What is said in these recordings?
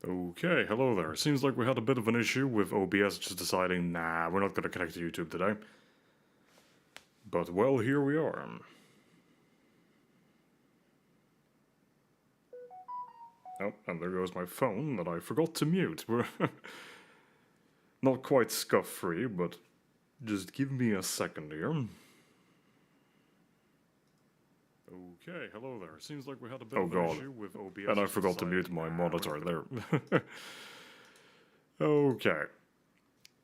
Okay, hello there. Seems like we had a bit of an issue with OBS just deciding, nah, we're not going to connect to YouTube today. But, well, here we are. Oh, and there goes my phone that I forgot to mute. We're not quite scuff-free, but just give me a second here. Okay, hello there. Seems like we had a bit of an issue with OBS. And I forgot to mute my monitor there. Okay.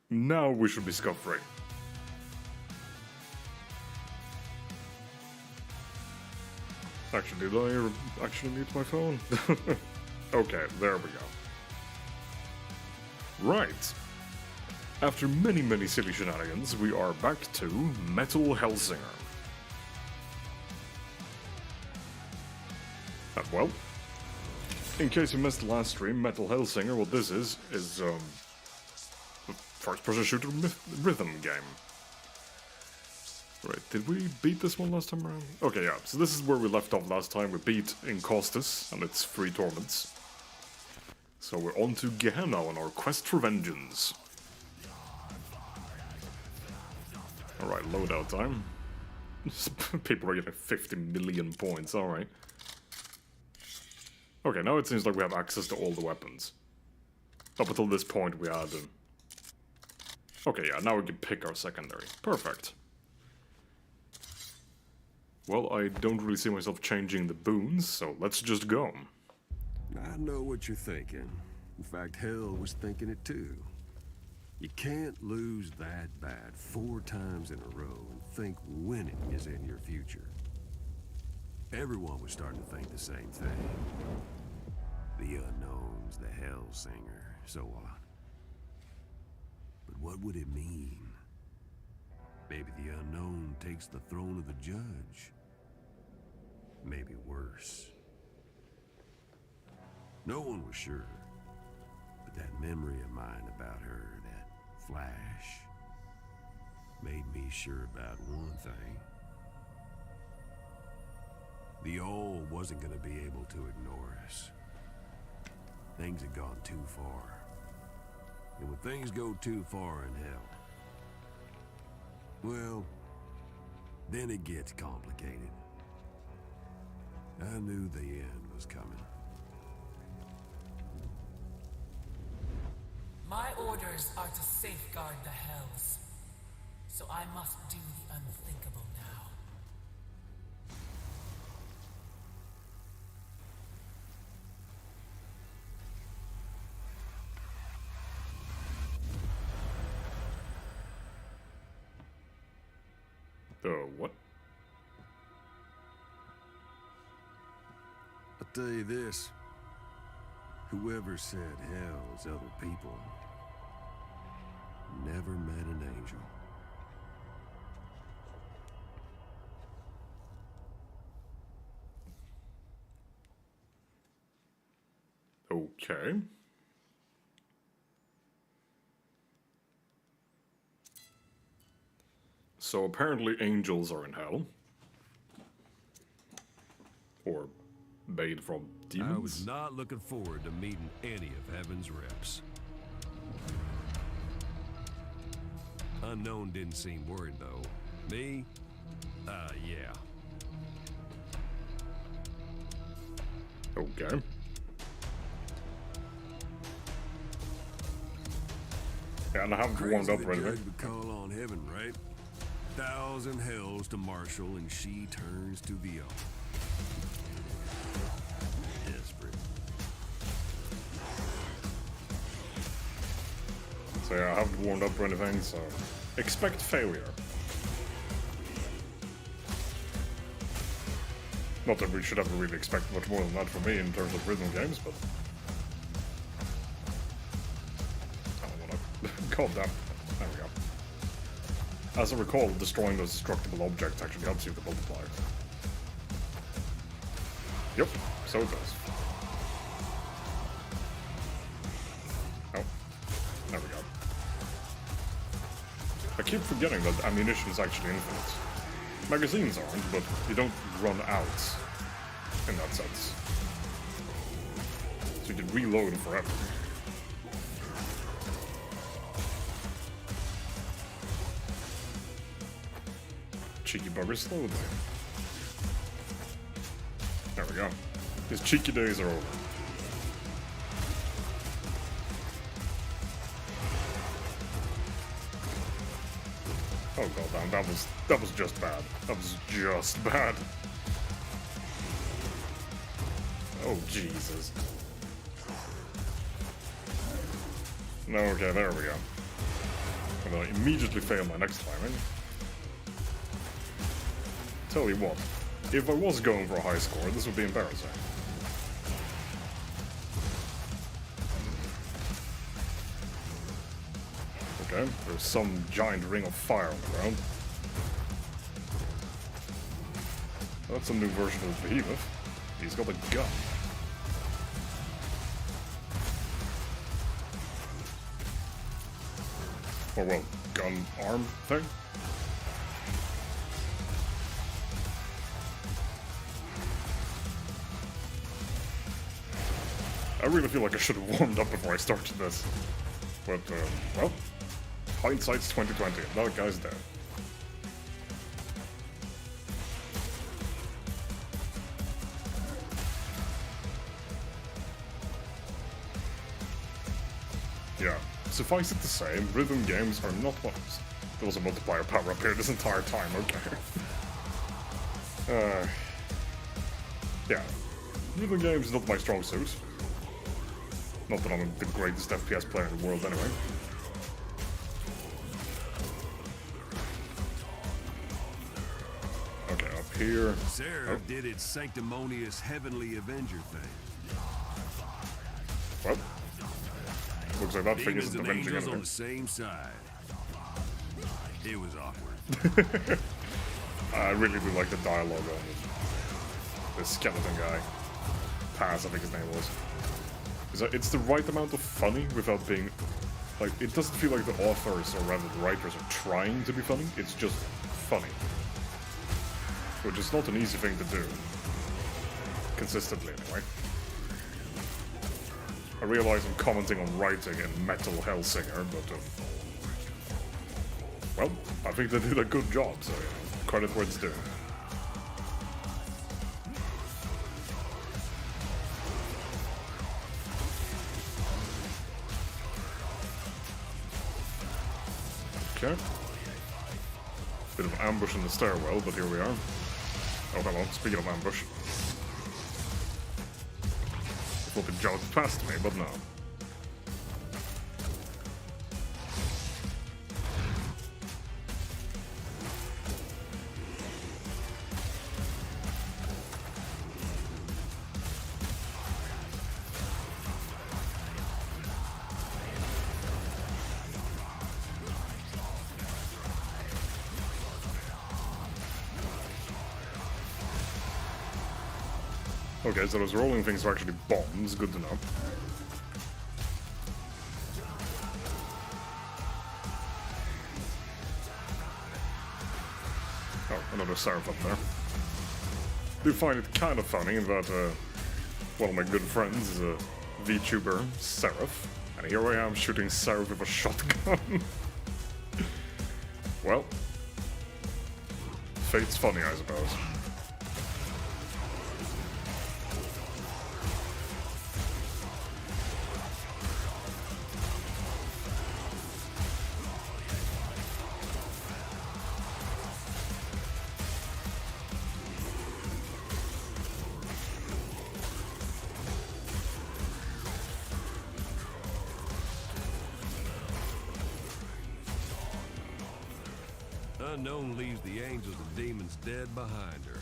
Now we should be scuff-free. Actually, did I actually mute my phone? Okay, there we go. Right. After many silly shenanigans, we are back to Metal Hellsinger. And well, in case you missed the last stream, Metal Hellsinger, what this is a first-person shooter rhythm game. Right, did we beat this one last time around? Okay, yeah, so this is where we left off last time. We beat Incostus and its 3 torments. So we're on to Gehenna on our quest for vengeance. Alright, loadout time. People are getting 50 million points, alright. Okay, now it seems like we have access to all the weapons. Up until this point we had... Okay, yeah, now we can pick our secondary. Perfect. Well, I don't really see myself changing the boons, so let's just go. I know what you're thinking. In fact, Hell was thinking it too. You can't lose that bad 4 times in a row and think winning is in your future. Everyone was starting to think the same thing. The unknowns, the Hellsinger, so on. But what would it mean? Maybe the unknown takes the throne of the judge. Maybe worse. No one was sure. But that memory of mine about her, that flash, made me sure about one thing. The All wasn't going to be able to ignore us. Things had gone too far. And when things go too far in Hell, well, then it gets complicated. I knew the end was coming. My orders are to safeguard the Hells, so I must do the unthinkable now. What? I'll tell you this. Whoever said hell is other people never met an angel. Okay. So apparently angels are in hell. Or made from demons? I was not looking forward to meeting any of Heaven's reps. Unknown didn't seem worried, though. Me? Yeah. Okay. Yeah, and I haven't warmed up or anything. Would call on Heaven, right? 1,000 hells to Marshall, and she turns to the all. Desperate. So yeah, I haven't warmed up or anything, so expect failure. Not that we should ever really expect much more than that from me in terms of rhythm games, but... I don't wanna... God damn. There we go. As I recall, destroying those destructible objects actually helps you with the multiplier. Yep, so it does. Oh, there we go. I keep forgetting that ammunition is actually infinite. Magazines aren't, but you don't run out in that sense. So you can reload forever. Cheeky buggers, slow down. There we go. His cheeky days are over. Oh goddamn, that was just bad. That was just bad. Oh Jesus. No, okay, there we go. I'm gonna immediately fail my next timing. Tell you what, if I was going for a high score, this would be embarrassing. Okay, there's some giant ring of fire on the ground. That's a new version of the Behemoth. He's got a gun. Or well, gun arm thing. I really feel like I should have warmed up before I started this. But, well, hindsight's 2020. That guy's dead. Yeah, suffice it to say, rhythm games are not ones. There was a multiplier power up here this entire time, okay. Yeah, rhythm games is not my strong suit. Not that I'm the greatest FPS player in the world anyway. Okay, up here. Seraph did its sanctimonious heavenly avenger thing. Well, looks like that thing Demons isn't and avenging angels on anything. the same side. It was awkward. I really do like the dialogue on this skeleton guy. Paz, I think his name was. It's the right amount of funny without being... Like, it doesn't feel like the authors, or rather the writers, are trying to be funny. It's just funny. Which is not an easy thing to do. Consistently, anyway. I realize I'm commenting on writing in Metal Hellsinger, but... well, I think they did a good job, so yeah, credit where it's due. Okay. Bit of ambush in the stairwell, but here we are. Oh, hello. Speaking of ambush. I thought it jogged past me, but no. Okay, so those rolling things are actually bombs. Good to know. Oh, another Seraph up there. Do find it kind of funny that one of my good friends is a VTuber, Seraph, and here I am shooting Seraph with a shotgun. Well, fate's funny, I suppose. Unknown leaves the angels and demons dead behind her.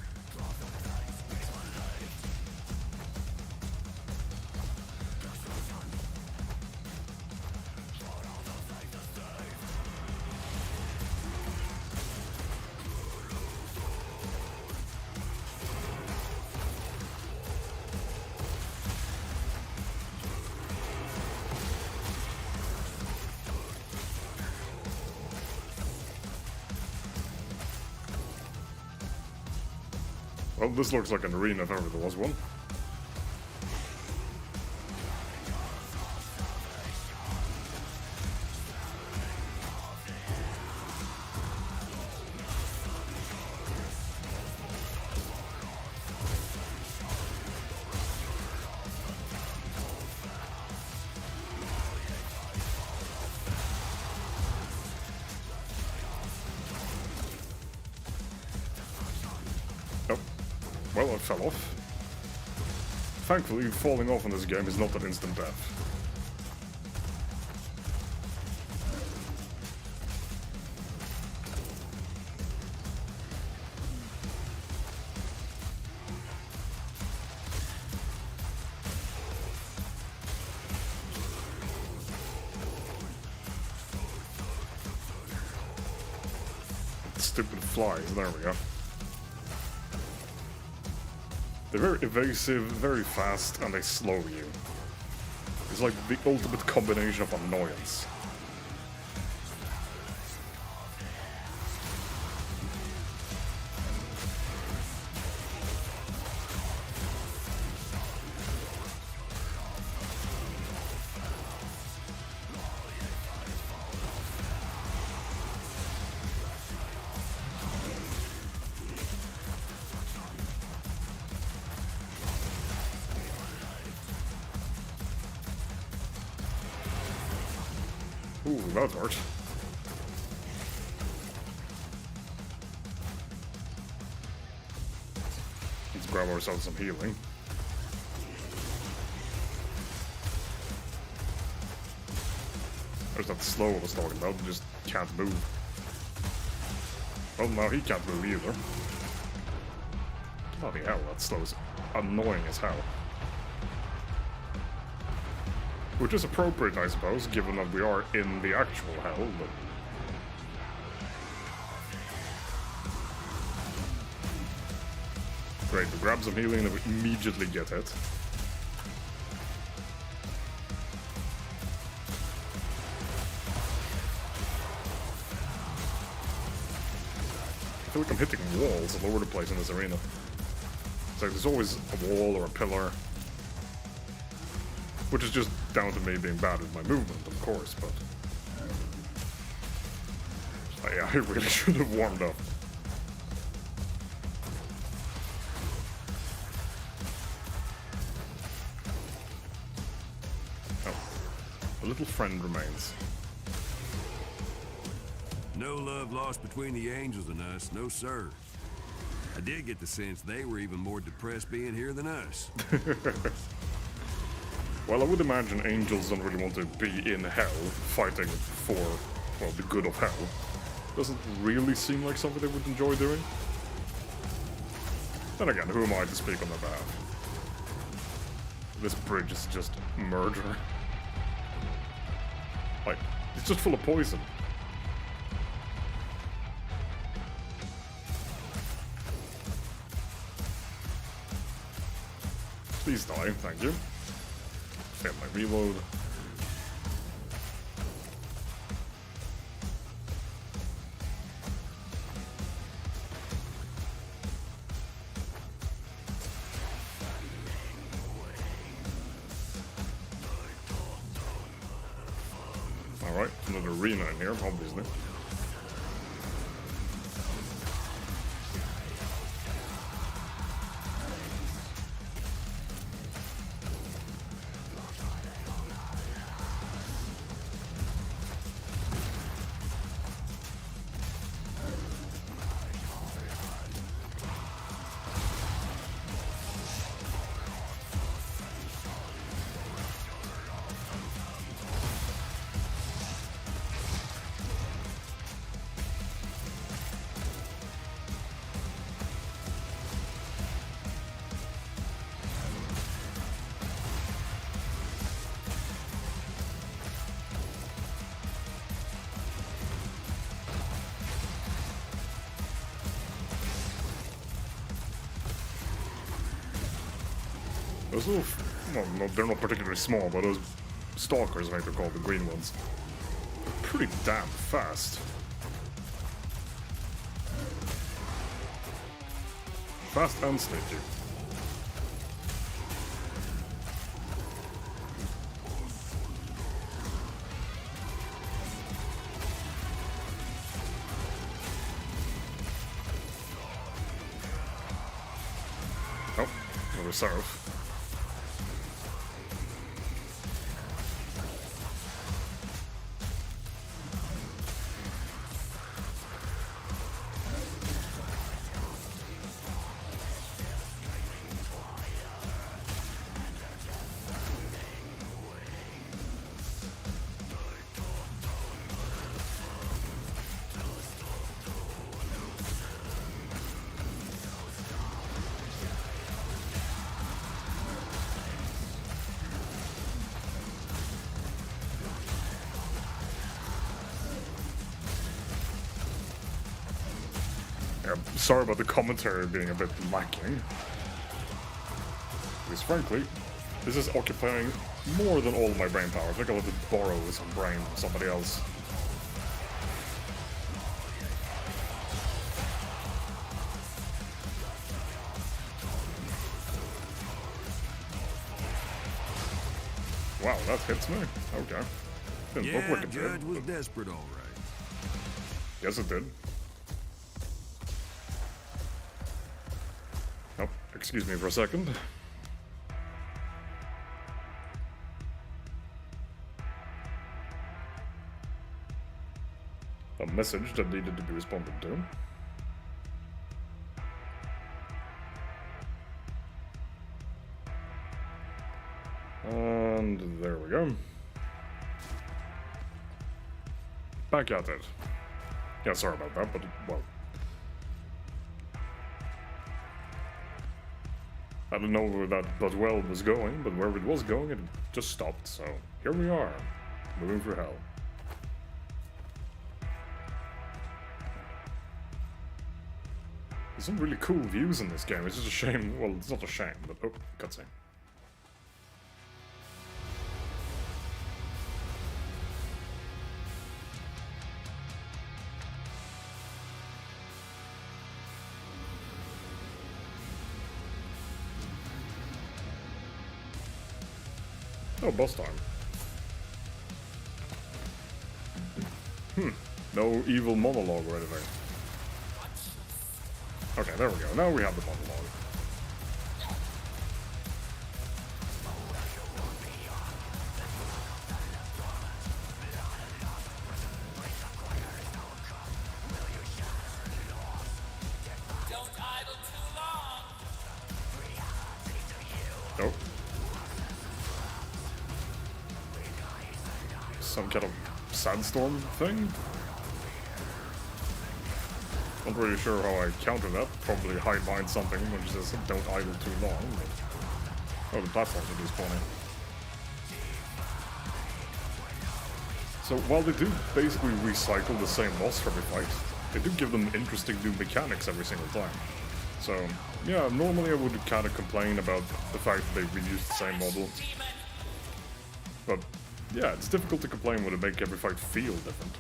Well, this looks like an arena if ever there was one. Well, I fell off. Thankfully, falling off in this game is not an instant death. Stupid flies, there we go. They're very evasive, very fast, and they slow you. It's like the ultimate combination of annoyance. Ooh, that hurt. Let's grab ourselves some healing. There's that slow I was talking about, just can't move. Oh, now he can't move either. Bloody hell, that slow is annoying as hell. Which is appropriate, I suppose, given that we are in the actual hell, but... Great, we grab some healing and then we immediately get hit. I feel like I'm hitting walls all over the place in this arena. It's like there's always a wall or a pillar. Which is just down to me being bad with my movement, of course, but... yeah, I really should have warmed up. Oh. A little friend remains. No love lost between the angels and us, no sir. I did get the sense they were even more depressed being here than us. Well, I would imagine angels don't really want to be in hell, fighting for, well, the good of hell. Doesn't really seem like something they would enjoy doing. Then again, who am I to speak on their behalf? This bridge is just murder. Like, it's just full of poison. Please die, thank you. Get my reload. Alright, another arena in here, obviously. Those little, well, no, they're not particularly small, but those stalkers, I think they're called, the green ones, they're pretty damn fast. Fast and sneaky. Oh, a reserve. Yeah, sorry about the commentary being a bit lacking. Because frankly, this is occupying more than all of my brain power. I think I'll have to borrow some brain from somebody else. Wow, that hits me? Okay. Didn't look like it Judd did. was But desperate, all right. yes, it did. Oh, excuse me for a second. A message that needed to be responded to. And there we go. Back at it. Yeah, sorry about that, but well. I don't know where that well was going, but wherever it was going, it just stopped, so here we are, moving through hell. There's some really cool views in this game, it's just a shame, well, it's not a shame, but oh, cutscene. Oh, boss time. No evil monologue or anything. Okay, there we go. Now we have the monologue. Don't idle too long. Nope. Some kind of sandstorm thing? Not really sure how I counter that. Probably hide behind something which says don't idle too long. But... oh, the platforms are respawning. So while they do basically recycle the same boss for every fight, they do give them interesting new mechanics every single time. So yeah, normally I would kind of complain about the fact that they reuse the same model. But yeah, it's difficult to complain when they make every fight feel different.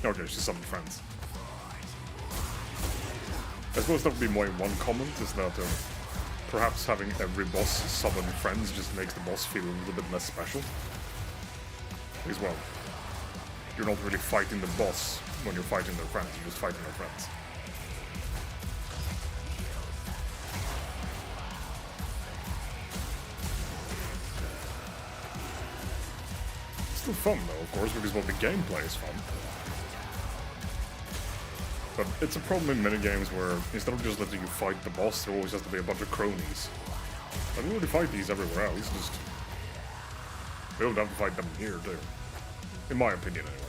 Okay, she's summoned friends. I suppose that would be my one comment, is that perhaps having every boss summon friends just makes the boss feel a little bit less special. Because, well, you're not really fighting the boss when you're fighting their friends, you're just fighting their friends. It's still fun though, of course, because well, the gameplay is fun. But it's a problem in many games where instead of just letting you fight the boss, there always has to be a bunch of cronies. I don't really fight these everywhere else, just... we don't have to fight them here, too. In my opinion, anyway.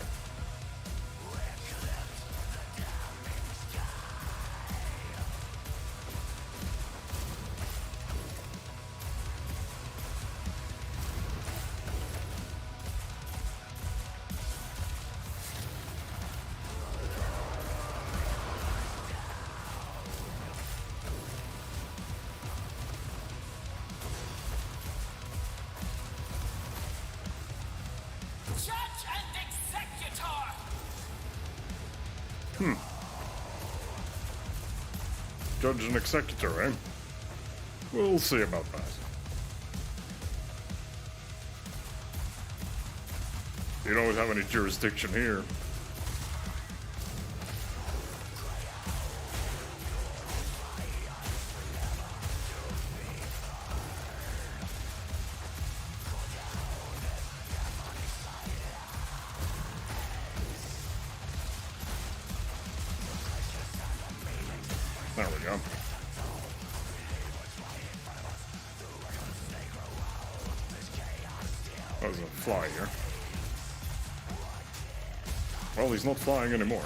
Judge and executor. Judge and executor, eh? We'll see about that. You don't have any jurisdiction here. There we go. Oh, there's a fly here. Well, he's not flying anymore.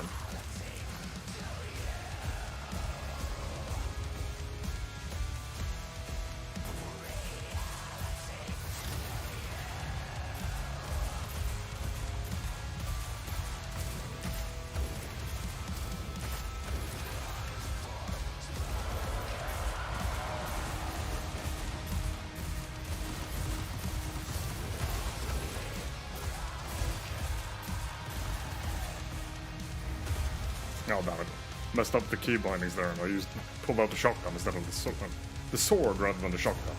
Oh, damn it. Messed up the key bindings there, and I pulled out the shotgun instead of the sword rather than the shotgun.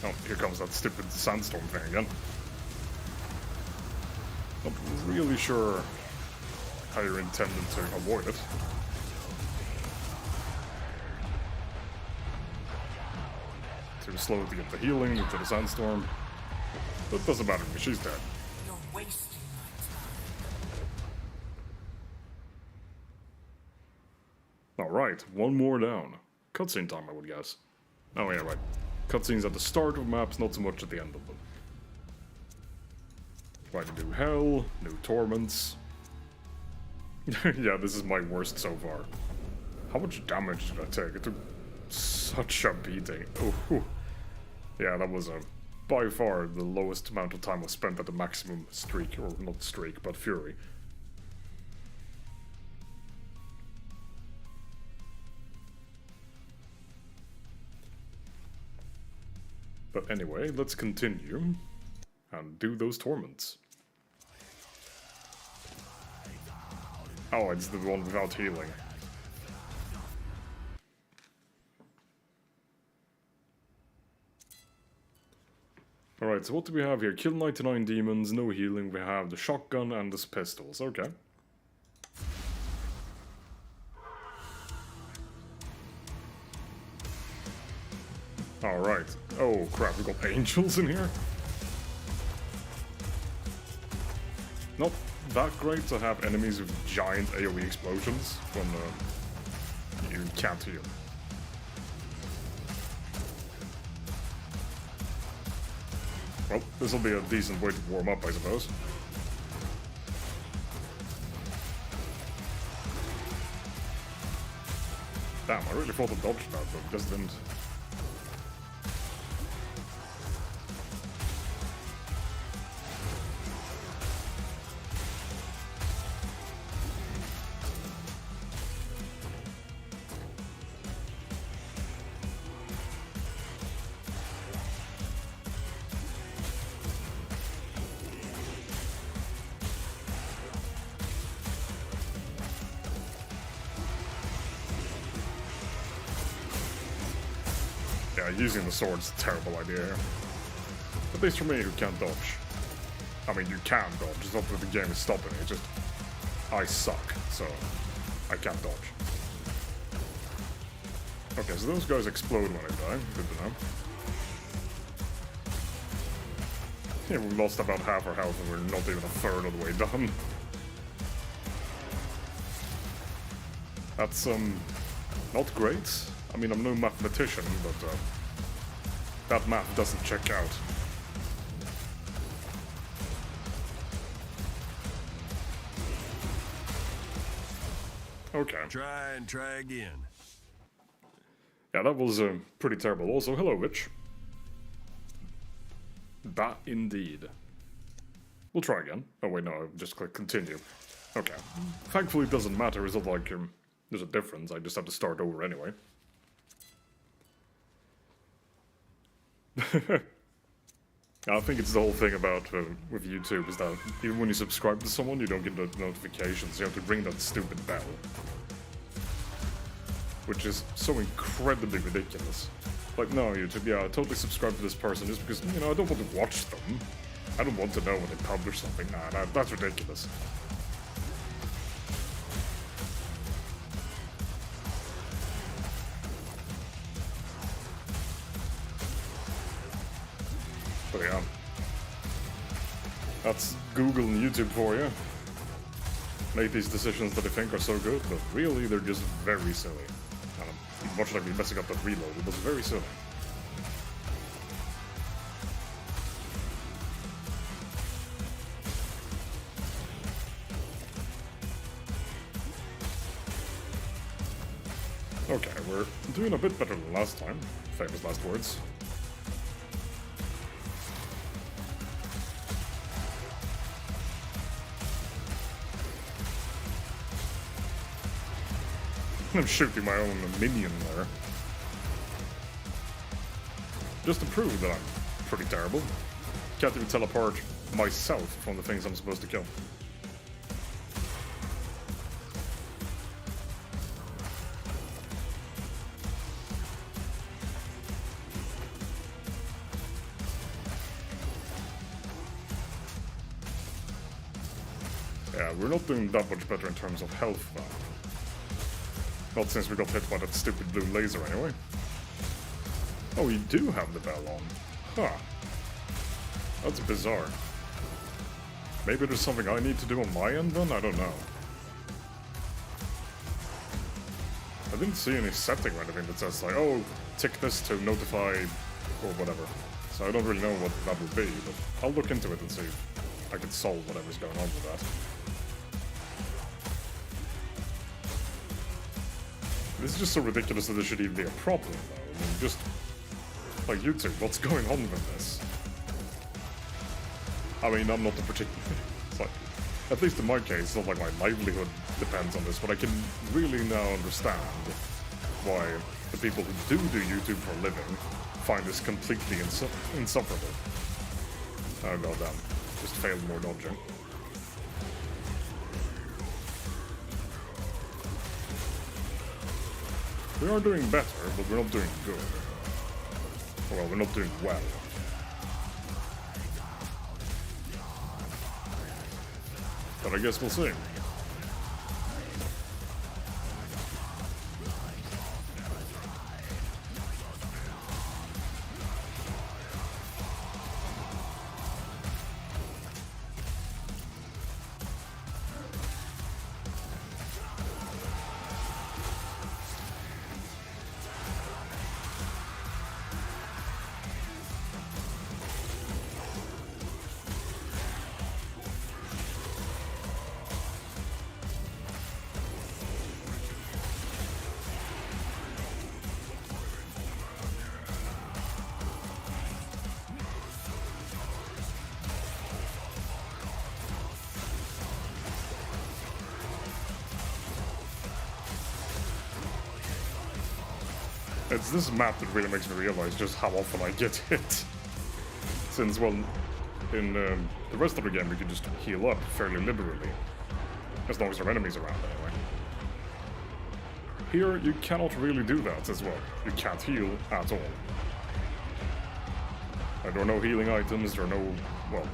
Oh, here comes that stupid sandstorm thing again. Not really sure how you're intended to avoid it. Too slow to get the healing into the sandstorm. That doesn't matter to me, she's dead. You're wasting my time. Alright, one more down. Cutscene time, I would guess. Oh yeah, right. Cutscenes at the start of maps, not so much at the end of them. Like new hell, new torments. Yeah, this is my worst so far. How much damage did I take? It took such a beating. Oh, yeah, that was by far the lowest amount of time I spent at the maximum streak, or not streak, but fury. But anyway, let's continue and do those torments. Oh, it's the one without healing. Alright, so what do we have here? Kill 99 demons, no healing, we have the shotgun and the pistols, okay. Alright. Oh crap, we got angels in here? Not that great to have enemies with giant AoE explosions when you can't heal. Well, this'll be a decent way to warm up, I suppose. Damn, I really thought I dodged that, but just didn't. Yeah, using the sword's a terrible idea here. At least for me, who can't dodge. I mean, you can dodge, it's not that the game is stopping me, it's just... I suck, so... I can't dodge. Okay, so those guys explode when they die, good to know. Yeah, we lost about half our health and we're not even a third of the way done. That's, not great. I mean, I'm no mathematician, but that math doesn't check out. Okay. Try again. Yeah, that was pretty terrible. Also, hello, Witch. That indeed. We'll try again. Oh wait, no, just click continue. Okay. Thankfully, it doesn't matter. It's not like there's a difference. I just have to start over anyway. I think it's the whole thing about with YouTube is that even when you subscribe to someone, you don't get the notifications. You have to ring that stupid bell, which is so incredibly ridiculous. Like, no, YouTube, yeah, I totally subscribe to this person just because, you know, I don't want to watch them. I don't want to know when they publish something. Nah, that's ridiculous. But yeah, that's Google and YouTube for you. Make these decisions that they think are so good, but really they're just very silly. Much like me messing up the reload, it was very silly. Okay, we're doing a bit better than last time. Famous last words. I'm shooting my own minion there. Just to prove that I'm pretty terrible. can't even tell apart myself from the things I'm supposed to kill. Yeah, we're not doing that much better in terms of health, though. Not since we got hit by that stupid blue laser, anyway. Oh, you do have the bell on. Huh. That's bizarre. Maybe there's something I need to do on my end, then? I don't know. I didn't see any setting or anything that says, like, oh, tick this to notify, or whatever. So I don't really know what that would be, but I'll look into it and see if I can solve whatever's going on with that. This is just so ridiculous that this should even be a problem, though. I mean, just... like, YouTube, what's going on with this? I mean, I'm not the particular... It's like, at least in my case, it's not like my livelihood depends on this, but I can really now understand why the people who do YouTube for a living find this completely insufferable. Oh, goddamn. Just failed more dodging. We are doing better, but we're not doing good. Well, we're not doing well. But I guess we'll see. It's this map that really makes me realize just how often I get hit. Since, well, in the rest of the game we can just heal up fairly liberally. As long as there are enemies around, anyway. Here, you cannot really do that as well. You can't heal at all. There are no healing items, there are no, well,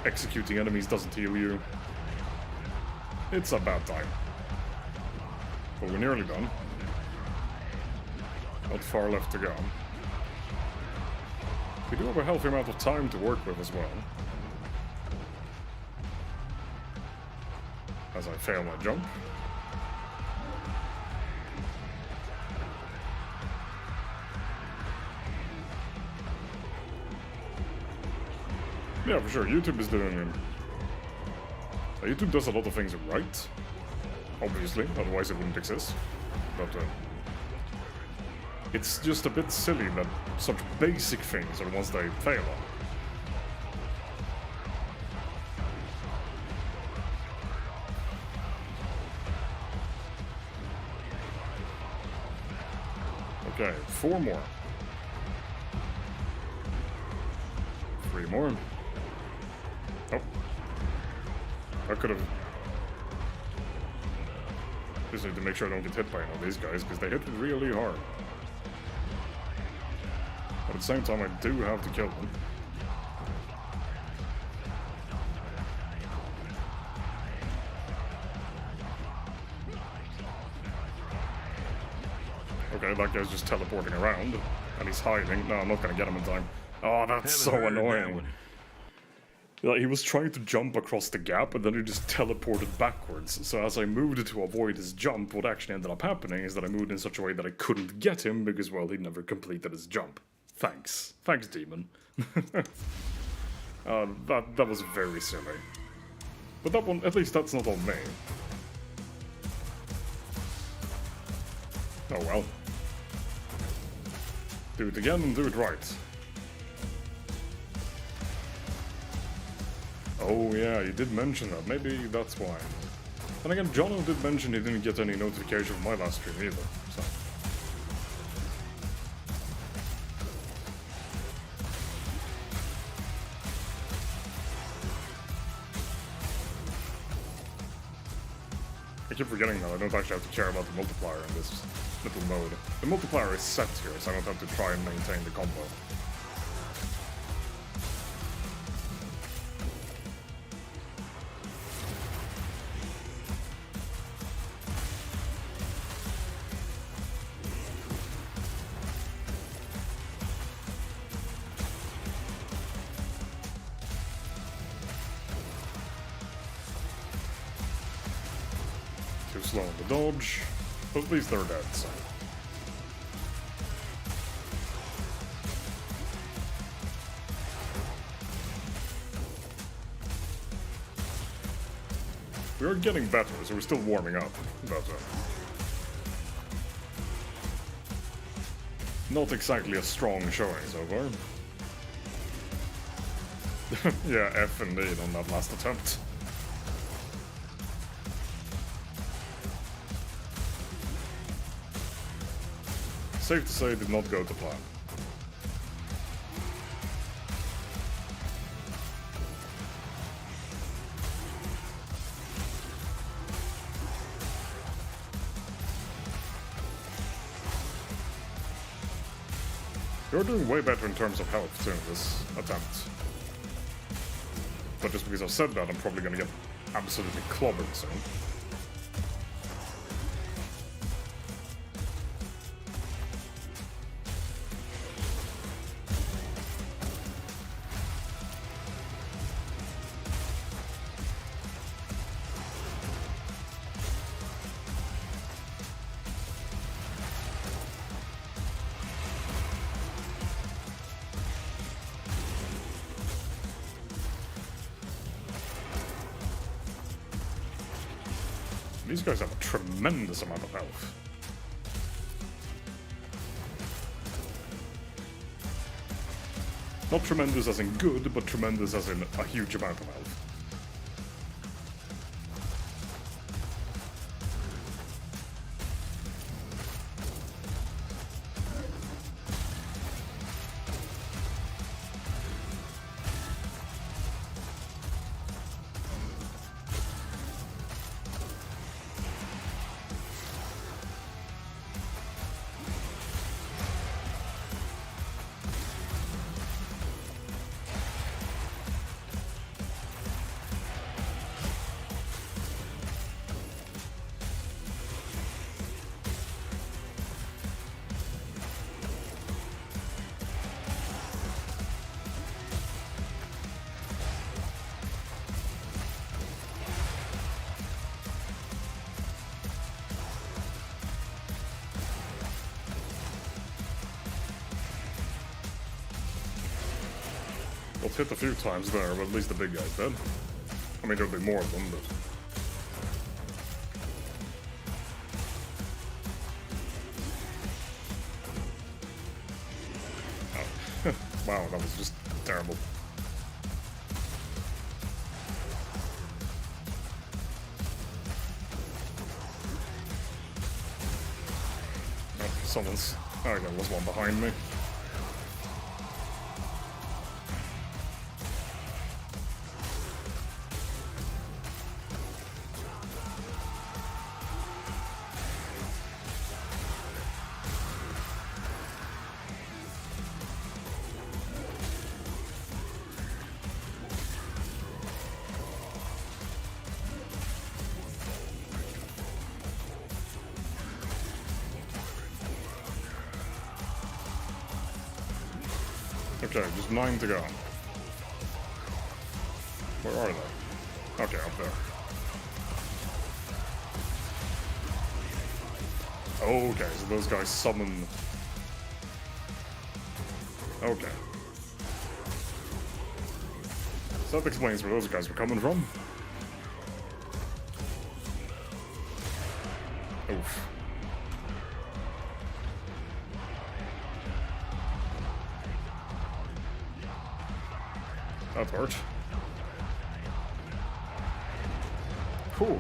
executing enemies doesn't heal you. It's a bad time. But we're nearly done. Not far left to go. We do have a healthy amount of time to work with as well. As I fail my jump. Yeah, for sure, YouTube is doing... YouTube does a lot of things right. Obviously, otherwise it wouldn't exist. But it's just a bit silly that such basic things are the ones they fail on. Okay, 4 more. 3 more. Oh. I could have... Just need to make sure I don't get hit by any of these guys, because they hit really hard. But at the same time, I do have to kill them. Okay, that guy's just teleporting around, and he's hiding. No, I'm not gonna get him in time. Oh, that's so annoying. Like, he was trying to jump across the gap, and then he just teleported backwards. So as I moved to avoid his jump, what actually ended up happening is that I moved in such a way that I couldn't get him, because, well, he never completed his jump. Thanks. Thanks, demon. That was very silly. But that one, at least that's not on me. Oh well. Do it again and do it right. Oh yeah, you did mention that. Maybe that's why. And again, Jono did mention he didn't get any notification from my last stream either, so... I keep forgetting that I don't actually have to care about the multiplier in this little mode. The multiplier is set here, so I don't have to try and maintain the combo. Too slow on the dodge, but at least they're dead, so. We are getting better, so we're still warming up, but not exactly a strong showing so far. Yeah, F indeed on that last attempt. Safe to say it did not go to plan. You're doing way better in terms of health too in this attempt. But just because I've said that, I'm probably gonna get absolutely clobbered soon. These guys have a tremendous amount of health. Not tremendous as in good, but tremendous as in a huge amount of health. Got hit a few times there, but at least the big guy's dead. I mean, there'll be more of them, but... Oh. Wow, that was just terrible. Oh, someone's... Oh, there was one behind me. Okay, just 9 to go. Where are they? Okay, up there. Okay, so those guys summon... Okay. So that explains where those guys were coming from. Oof. That hurt. Cool.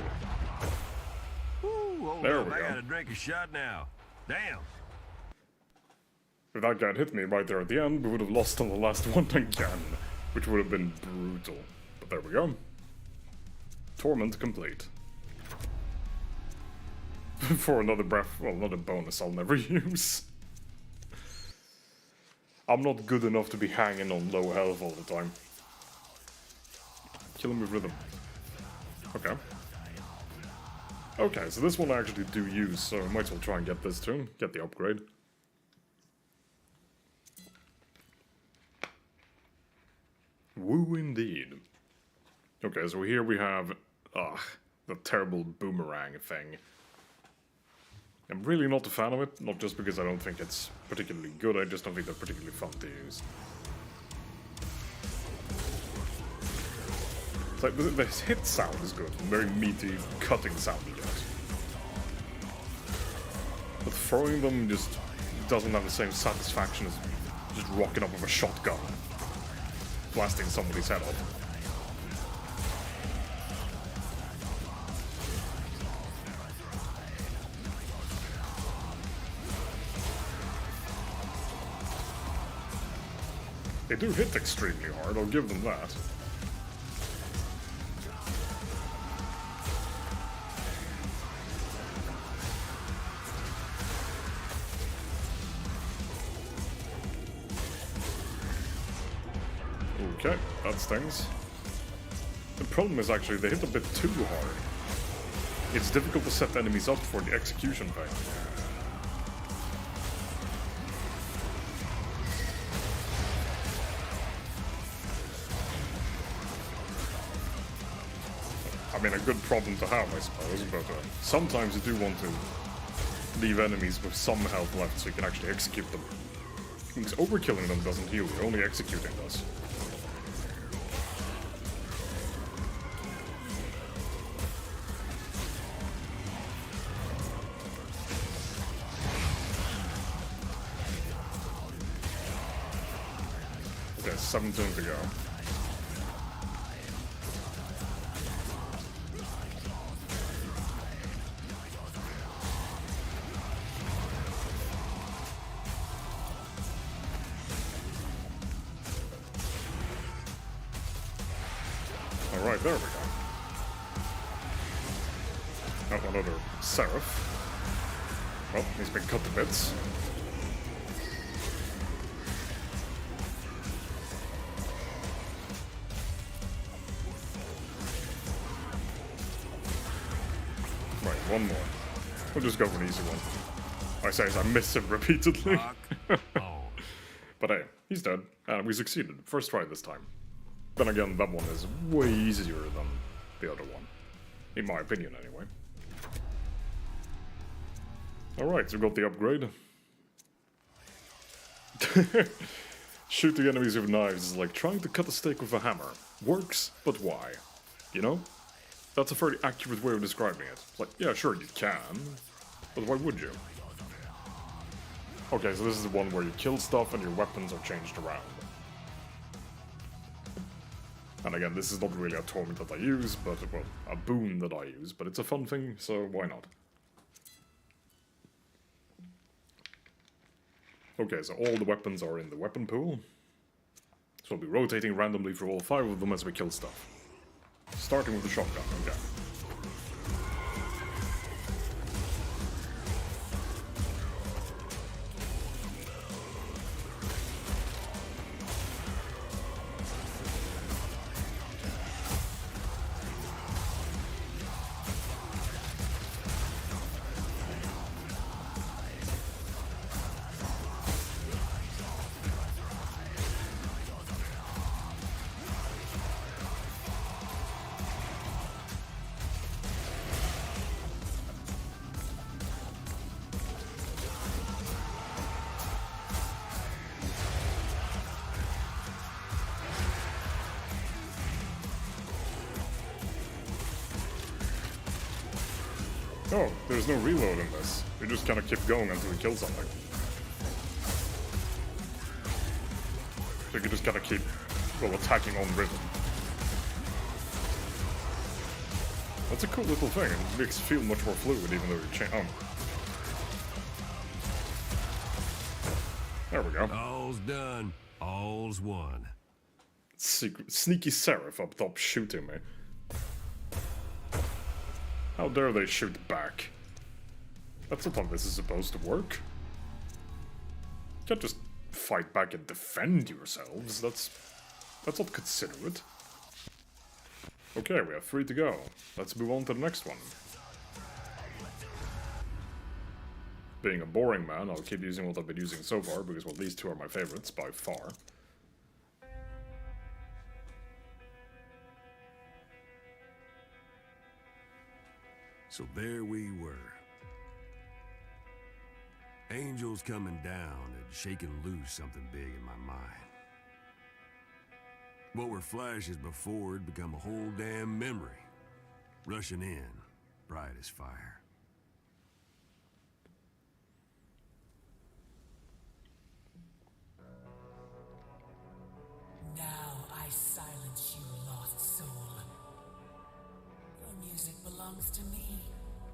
Ooh, There up, we I go. gotta drink a shot now. Damn. If that guy had hit me right there at the end, we would have lost on the last one again, which would have been brutal. But there we go. Torment complete. for another breath, well, another bonus I'll never use. I'm not good enough to be hanging on low health all the time. Kill him with rhythm. Okay. Okay, so this one I actually do use, so I might as well try and get this too. Get the upgrade. Woo indeed. Okay, so here we have the terrible boomerang thing. I'm really not a fan of it, not just because I don't think it's particularly good, I just don't think they're particularly fun to use. It's like, the hit sound is good, very meaty, cutting sound you get. But throwing them just doesn't have the same satisfaction as just rocking up with a shotgun, blasting somebody's head off. They do hit extremely hard, I'll give them that. Okay, that stings. The problem is actually they hit a bit too hard. It's difficult to set enemies up for the execution thing. I mean, a good problem to have, I suppose, but sometimes you do want to leave enemies with some health left so you can actually execute them. Because overkilling them doesn't heal you, only executing does. Okay, 17 to go. Alright, there we go. Oh, another Seraph. Well, he's been cut to bits. Right, one more. We'll just go for an easy one. I say as I miss him repeatedly. But hey, he's dead, and we succeeded. First try this time. Then again, that one is way easier than the other one. In my opinion, anyway. Alright, so we got the upgrade. Shooting enemies with knives is like trying to cut a steak with a hammer. Works, but why? You know? That's a fairly accurate way of describing it. It's like, yeah, sure, you can, but why would you? Okay, so this is the one where you kill stuff and your weapons are changed around. And again, this is not really a torment that I use, but, well, a boon that I use, but it's a fun thing, so why not? Okay, so all the weapons are in the weapon pool. So we'll be rotating randomly through all 5 of them as we kill stuff. Starting with the shotgun, okay. Oh, there's no reload in this. You just kind of keep going until you kill something. So you can just kind of keep, well, attacking on rhythm. That's a cool little thing. It makes it feel much more fluid even though you're There we go. All's done. All's won. Sneaky Seraph up top shooting me. How dare they shoot back? That's not how this is supposed to work. You can't just fight back and defend yourselves. That's not considerate. Okay, we have 3 to go. Let's move on to the next one. Being a boring man, I'll keep using what I've been using so far, because, well, these 2 are my favorites, by far. So there we were. Angels coming down and shaking loose something big in my mind. What were flashes before had become a whole damn memory. Rushing in, bright as fire. Now I silence you, lost soul. Your music belongs to me,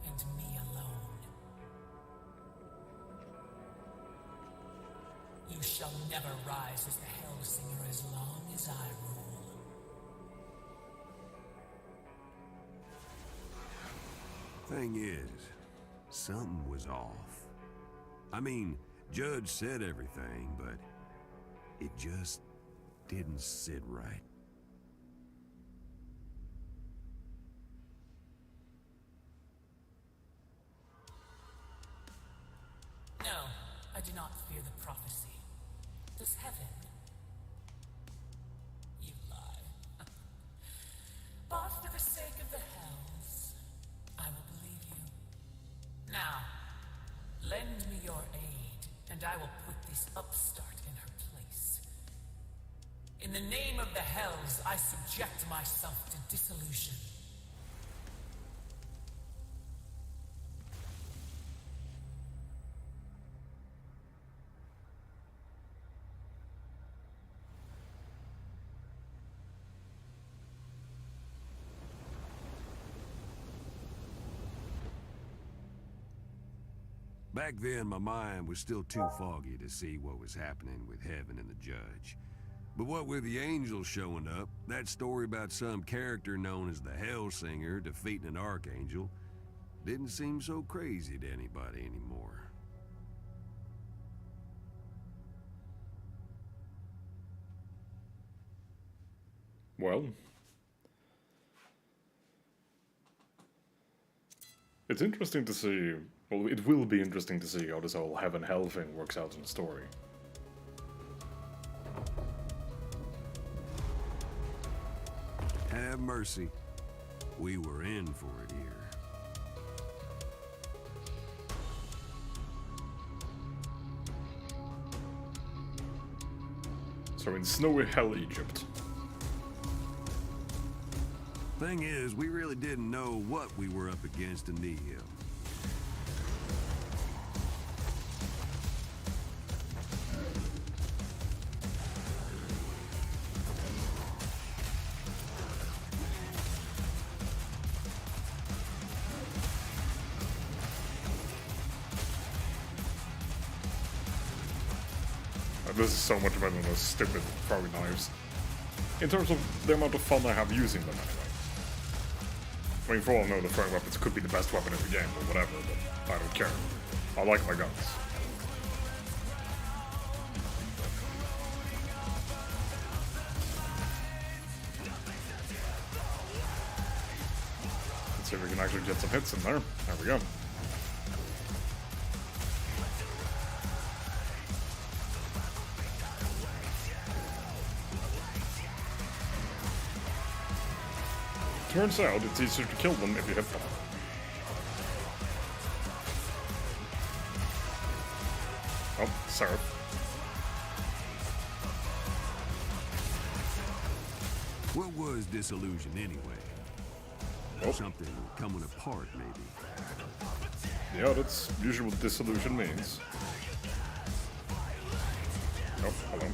and me alone. You shall never rise as the Hellsinger as long as I rule. Thing is, something was off. I mean, Judge said everything, but it just didn't sit right. No, I do not fear the prophecy. Does heaven? You lie. But for the sake of the hells, I will believe you. Now, lend me your aid, and I will put this upstart in her place. In the name of the hells, I subject myself to dissolution. Back then, my mind was still too foggy to see what was happening with heaven and the judge. But what with the angels showing up, that story about some character known as the Hellsinger defeating an archangel didn't seem so crazy to anybody anymore. Well, it's interesting to see, well, it will be interesting to see how this whole heaven-hell thing works out in the story. Have mercy. We were in for it here. So in snowy hell Egypt. Thing is, we really didn't know what we were up against in Nihil. This is so much better than those stupid throwing knives. In terms of the amount of fun I have using them anyway. I mean, for all I know, the throwing weapons could be the best weapon in the game or whatever, but I don't care. I like my guns. Let's see if we can actually get some hits in there. There we go. Turns out it's easier to kill them if you hit them. Oh, Seraph. What was disillusion anyway? Oh. Something coming apart, maybe. Yeah, that's usually what disillusion means. Oh, hold on.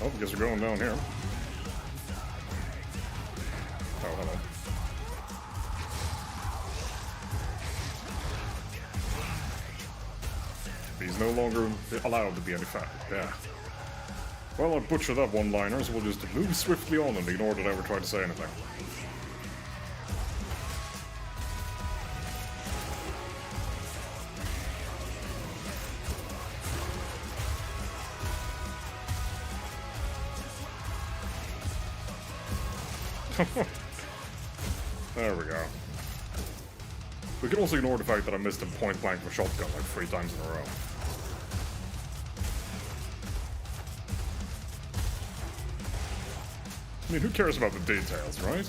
Oh, I guess we're going down here. Oh, hello. He's no longer allowed to be any fat. Yeah. Well, I butchered that one-liner, so we'll just move swiftly on and ignore that I ever tried to say anything. There we go. We can also ignore the fact that I missed him point blank with a shotgun like 3 times in a row. I mean, who cares about the details, right?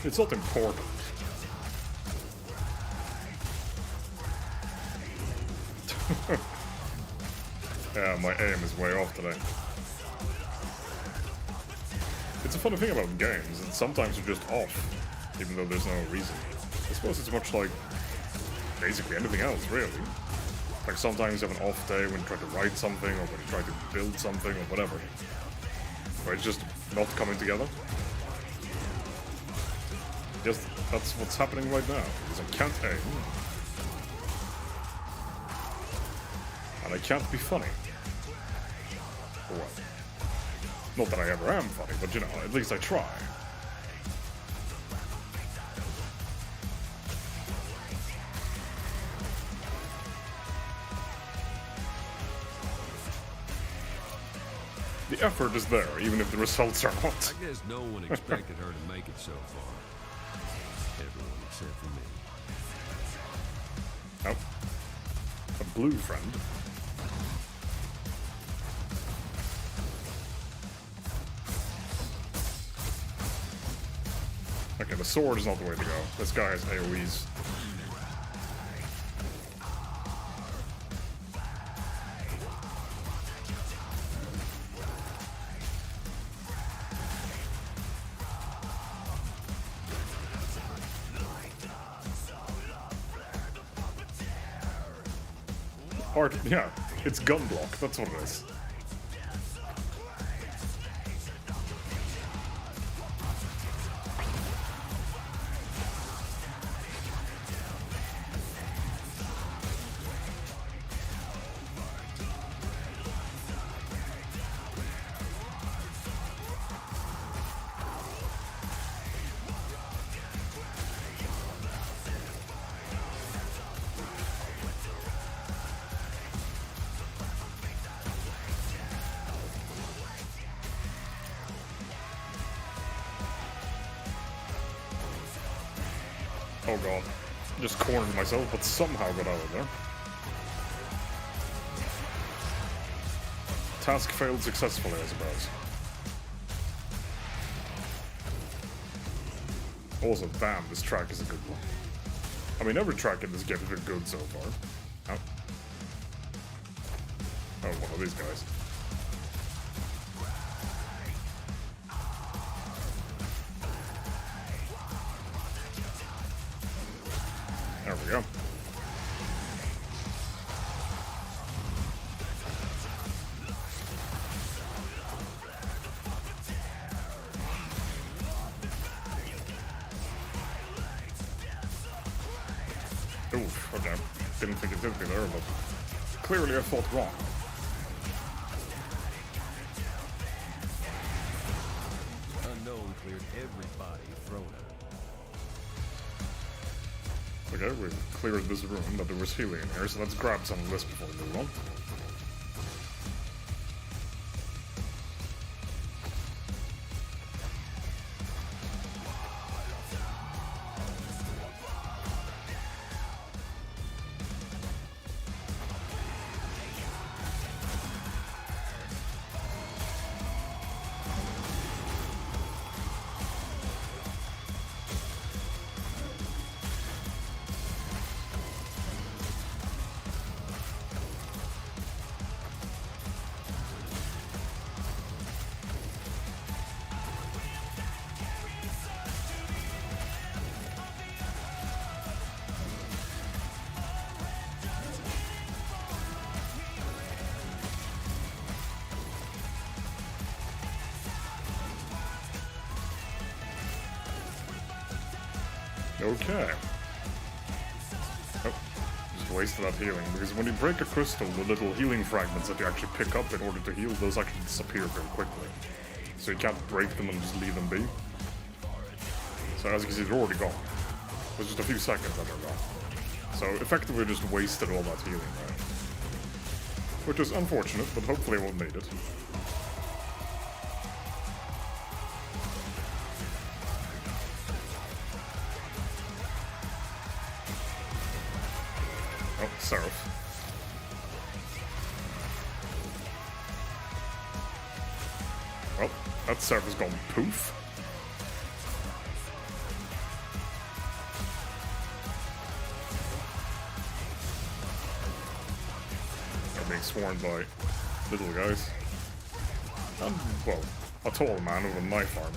It's not important. Yeah, my aim is way off today. It's a funny thing about games, and sometimes you're just off, even though there's no reason. I suppose it's much like basically anything else, really. Like sometimes you have an off day when you try to write something, or when you try to build something, or whatever. Where it's just not coming together. Just, that's what's happening right now, because I can't aim. And I can't be funny. Or what? Not that I ever am funny, but you know, at least I try. The effort is there, even if the results are not. I guess no one expected her to make it so far. Everyone except for me. Oh. A blue friend. Okay, the sword is not the way to go. This guy has AoEs. Art, yeah, it's gun block, that's what it is. Oh god. Just cornered myself, but somehow got out of there. Task failed successfully, I suppose. Also, damn, this track is a good one. I mean, every track in this game has been good so far. Oh, one of these guys. There we go. Oof, okay. Didn't think it did me there, but clearly I thought wrong. Unknown cleared every body thrown at her. Okay, we've cleared this room, but there was healing in here, so let's grab some of this before we move on. Okay. Oh, just just wasted that healing, because when you break a crystal, the little healing fragments that you actually pick up in order to heal, those actually disappear very quickly. So you can't break them and just leave them be. So as you can see, they're already gone. It was just a few seconds that they're gone. So effectively just wasted all that healing there. Which is unfortunate, but hopefully I won't need it. Oh, Seraph. Well, that Seraph has gone poof. They're being swarmed by little guys. And, well, a tall man with a knife arm.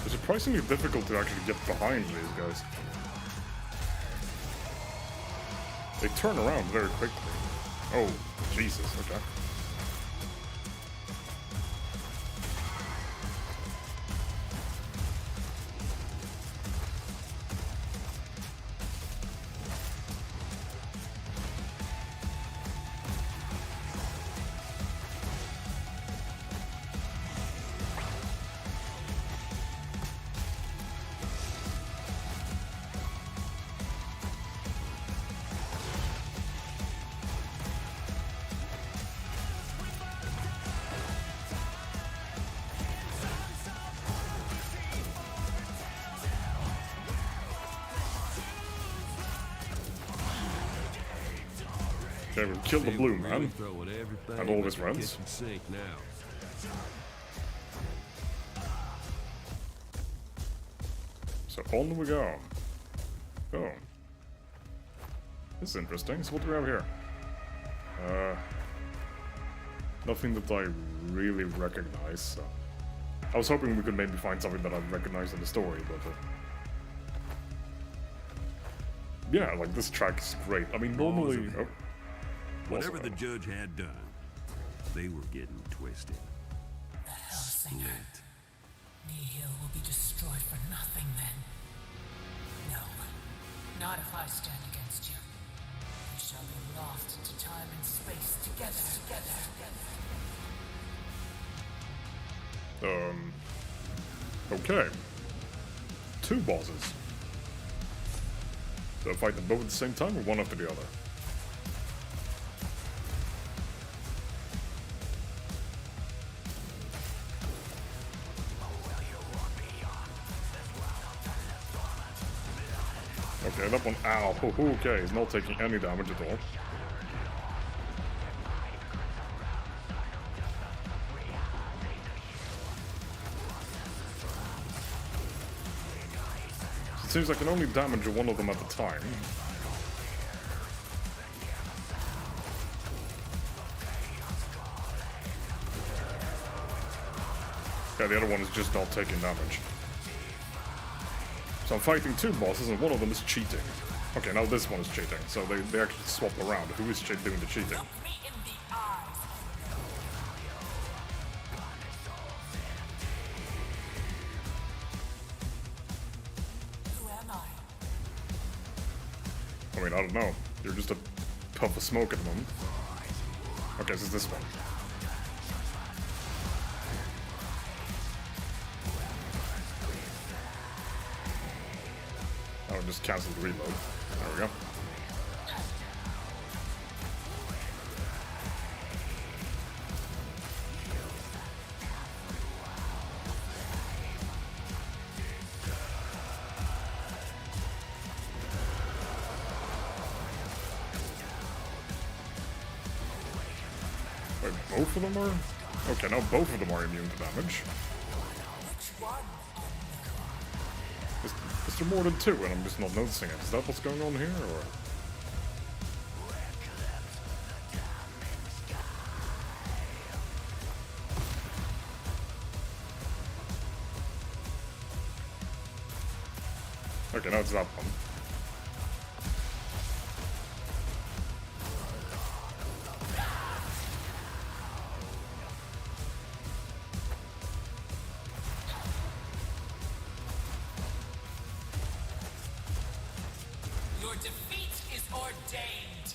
It's surprisingly difficult to actually get behind these guys. They turn around very quickly. Oh, Jesus, okay. Okay, we've killed the blue man and all his friends. So on we go. Oh. This is interesting. So what do we have here? Nothing that I really recognize. So. I was hoping we could maybe find something that I recognize in the story, but... yeah, like this track is great. I mean, normally... Oh. Whatever the judge had done, they were getting twisted. The Hellsinger. Nihil will be destroyed for nothing then. No, not if I stand against you. We shall be lost to time and space together. Okay. 2 bosses. Do I fight them both at the same time or one after the other? Okay, that one, ow, okay, he's not taking any damage at all. It seems I can only damage one of them at a time. Yeah, the other one is just not taking damage. So I'm fighting 2 bosses and one of them is cheating. Okay, now this one is cheating, so they actually swap around. Who is doing the cheating? Look me in the eyes. Who am I? I mean, I don't know. You're just a puff of smoke at the moment. Okay, so it's this one. Oh, just cancel the reload. There we go. Wait, both of them are? Okay, now both of them are immune to damage. Which one? Is there more than 2 and I'm just not noticing it? Is that what's going on here, or...? Okay, now it's that one. Your defeat is ordained.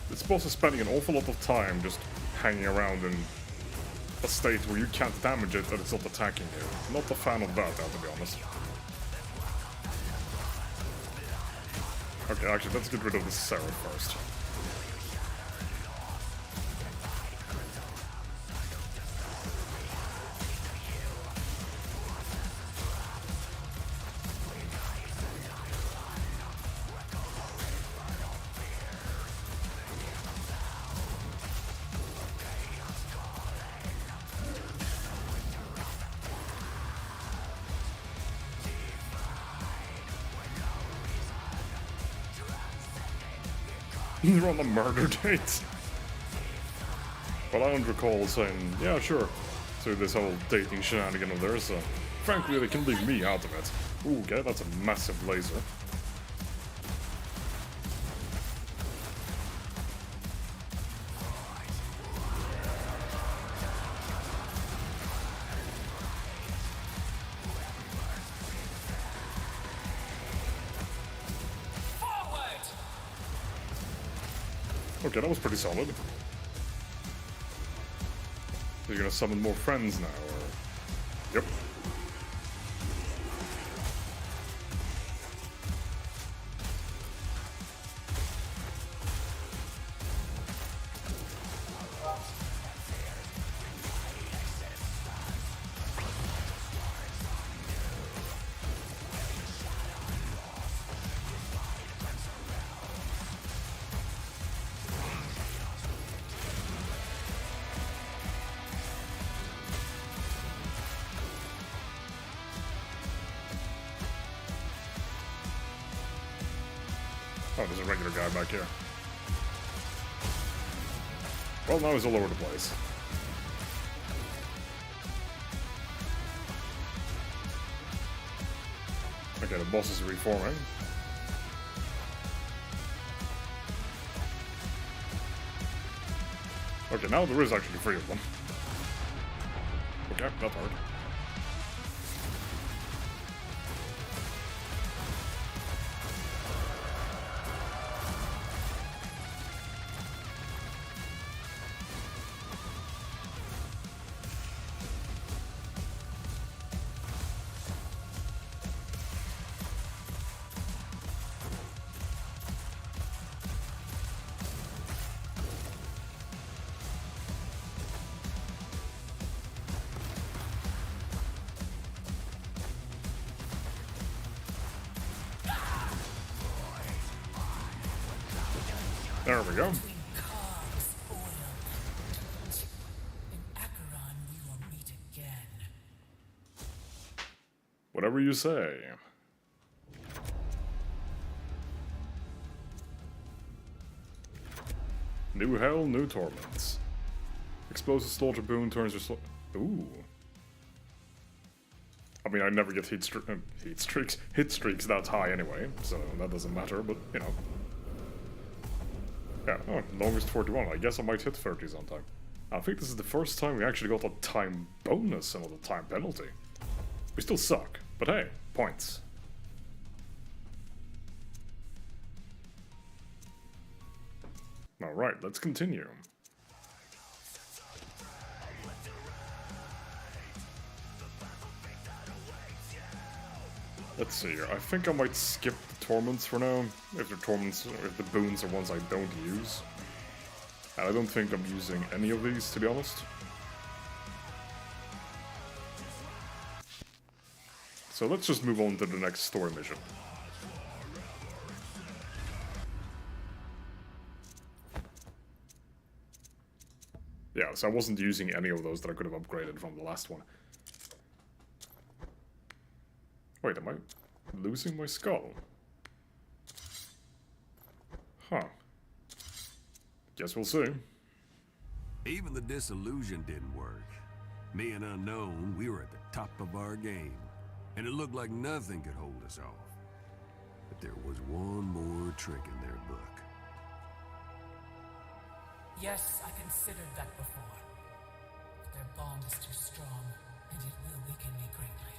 This boss is spending an awful lot of time just hanging around in a state where you can't damage it and it's not attacking you. Not a fan of that, to be honest. Okay, actually, let's get rid of the Seraph first. They're on a murder date. Well, I don't recall saying, yeah, sure, to this whole dating shenanigan of theirs, so frankly, they can leave me out of it. Ooh, okay, that's a massive laser. Okay, that was pretty solid. You're gonna summon more friends now, or... Yep. Oh, there's a regular guy back here. Well, now he's all over the place. Okay, the boss is reforming. Okay, now there is actually 3 of them. Okay, that's hard. There we go. Whatever you say. New hell, new torments. Explosive slaughter boon turns your Ooh. I mean, I never get hit streaks that high anyway, so that doesn't matter, but, you know. Yeah, oh, longest 41. I guess I might hit 30s on time. I think this is the first time we actually got a time bonus and not a time penalty. We still suck, but hey, points. Alright, let's continue. Let's see here. I think I might skip the torments for now. If the boons are ones I don't use. And I don't think I'm using any of these, to be honest. So let's just move on to the next story mission. Yeah, so I wasn't using any of those that I could have upgraded from the last one. Wait, am I losing my skull? Huh. Guess we'll see. Even the disillusion didn't work. Me and Unknown, we were at the top of our game. and it looked like nothing could hold us off. But there was one more trick in their book. Yes, I considered that before. But their bond is too strong, and it will weaken me greatly.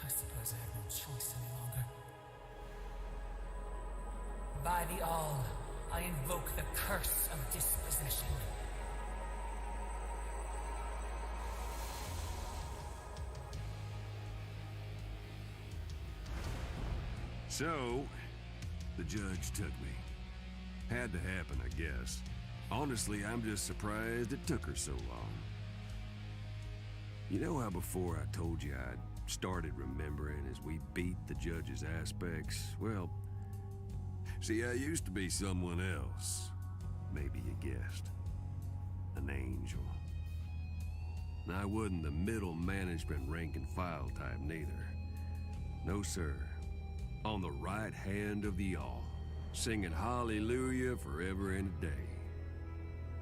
I suppose I have no choice any longer. By the All, I invoke the curse of dispossession. So, the judge took me. Had to happen, I guess. Honestly, I'm just surprised it took her so long. You know how before I told you I'd started remembering as we beat the judge's aspects? Well, see, I used to be someone else. Maybe you guessed. An angel. And I wasn't the middle management rank and file type neither. No, sir. On the right hand of the All, singing hallelujah forever and a day.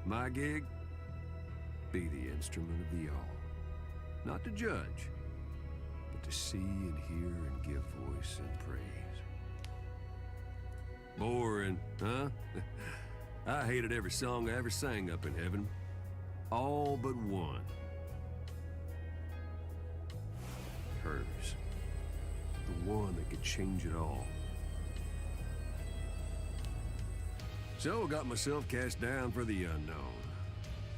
My gig? Be the instrument of the All. Not to judge, but to see and hear and give voice and praise. Boring, huh? I hated every song I ever sang up in heaven. All but one. Hers. The one that could change it all. So I got myself cast down for the unknown.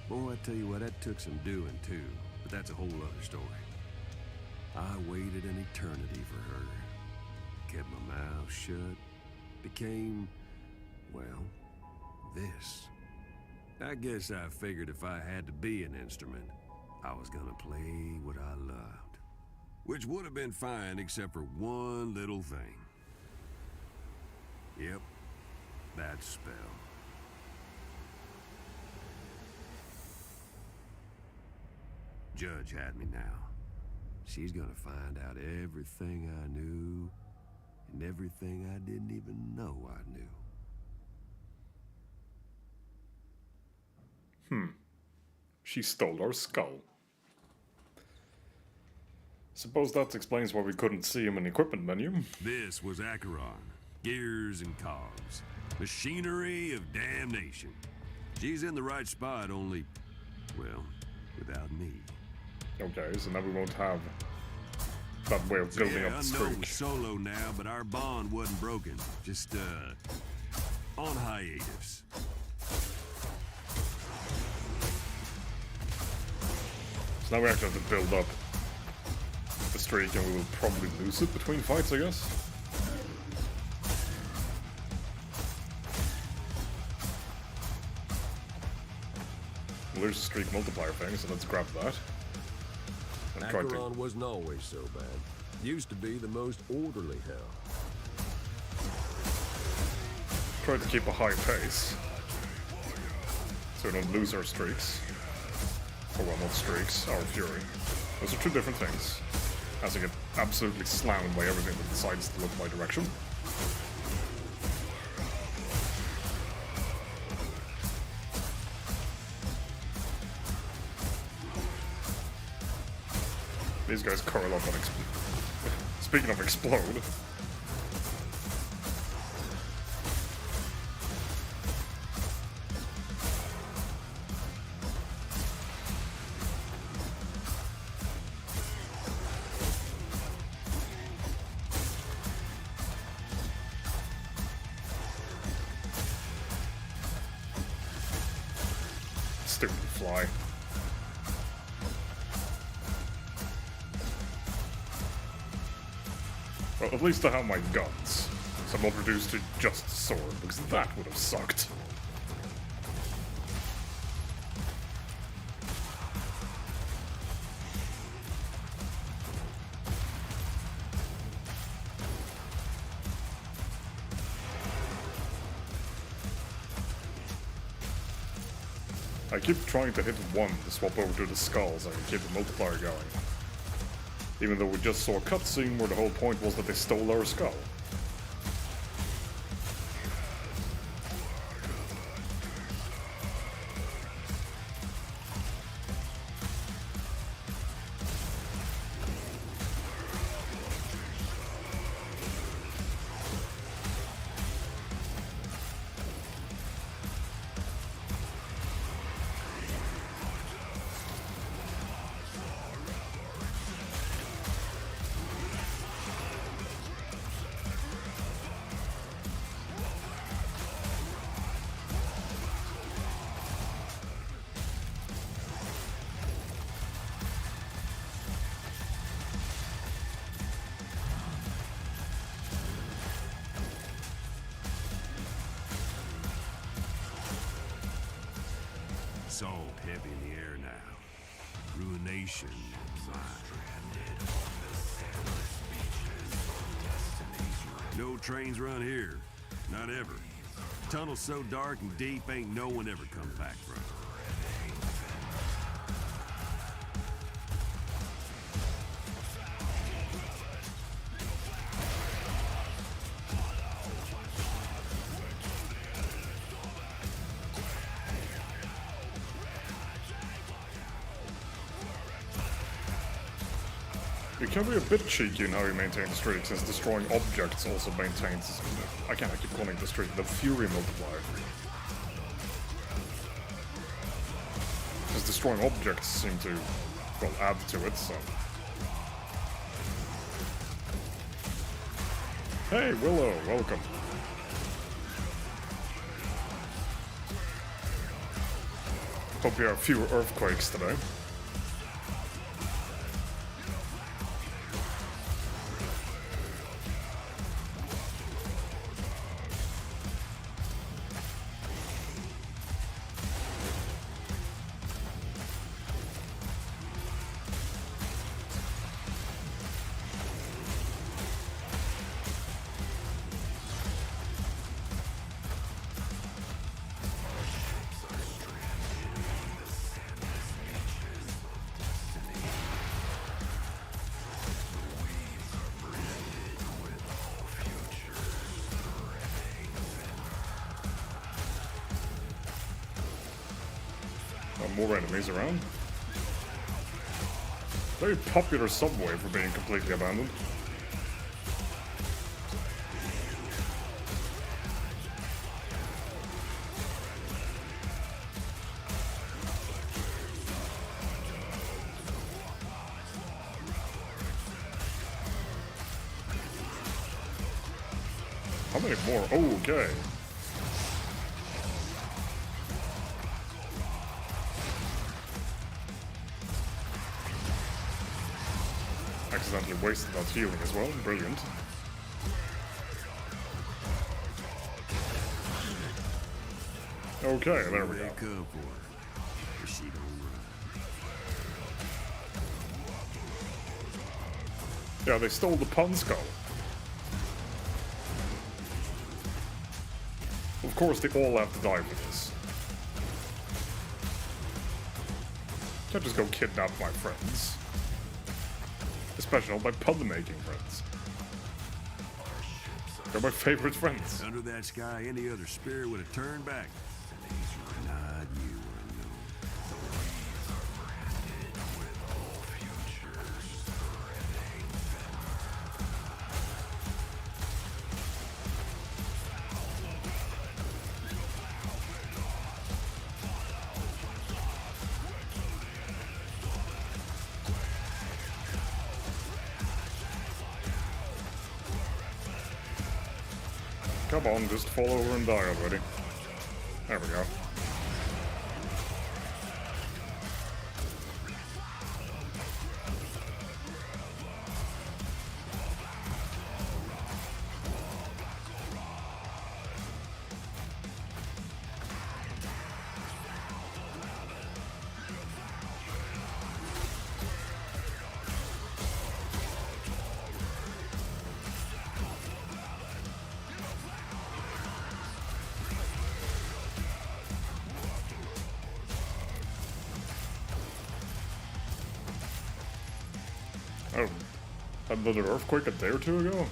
Boy, I tell you what, that took some doing too, but that's a whole other story. I waited an eternity for her. Kept my mouth shut. Became, well, this. I guess I figured if I had to be an instrument, I was gonna play what I loved. Which would have been fine except for one little thing. Yep, that spell. Judge had me now. She's gonna find out everything I knew and everything I didn't even know I knew. She stole our skull. Suppose that explains why we couldn't see him in the equipment menu. This was Acheron. Gears and cogs. Machinery of damnation. She's in the right spot, only, well, without me. Okay, so now we won't have that way of building up the I know we're streak. solo now, but our bond wasn't broken. Just, on hiatus. So now we actually have to build up the streak, and we will probably lose it between fights, I guess. Well, there's a streak multiplier thing, so let's grab that. And try to Acheron wasn't always so bad. Used to be the most orderly hell. keep a high pace, so we don't lose our streaks. Or well, not streaks, our fury. Those are two different things. As I get absolutely slammed by everything that decides to look my direction. These guys curl up and speaking of explode. Stupid fly. Well, at least I have my guns, so I'm not reduced to just a sword, because that would have sucked. I keep trying to hit one to swap over to the skull so I can keep the multiplier going. Even though we just saw a cutscene where the whole point was that they stole our skull. Salt heavy in the air now. Ruination mine. No trains run here. Not ever. Tunnel's so dark and deep, ain't no one ever come back from it. You can be a bit cheeky in how you maintain the streak, since destroying objects also maintains... I can't keep calling it the streak, the fury multiplier. Because destroying objects seem to, well, add to it, so... Hey, Willow, welcome. Hope you have fewer earthquakes today. More enemies around. Very popular subway for being completely abandoned. How many more? Oh, okay. Accidentally wasted that healing as well. Brilliant. Okay, there we go. Come for her. But she don't run. Yeah, they stole the pun skull. Of course, they all have to die for this. Can't just go kidnap my friends. Especially my pun-making friends. They're my favorite friends. Under that sky, any other spirit would have turned back. Not you, unknown. Come on, just fall over and die already. There we go. Oh, had another earthquake a day or two ago?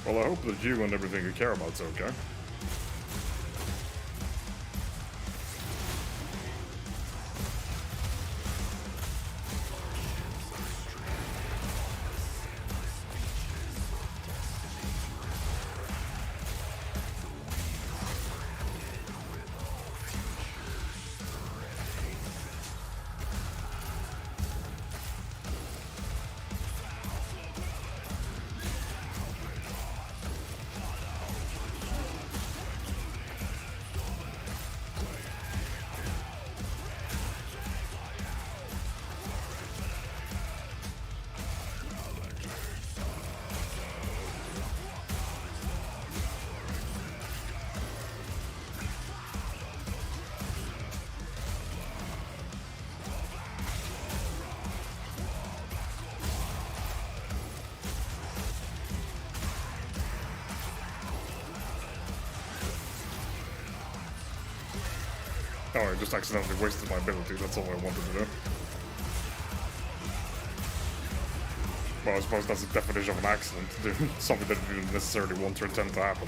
Well, I hope that you and everything you care about's okay. Oh, I just accidentally wasted my ability, that's all I wanted to do. Well, I suppose that's the definition of an accident, to do something that you didn't necessarily want to intend to happen.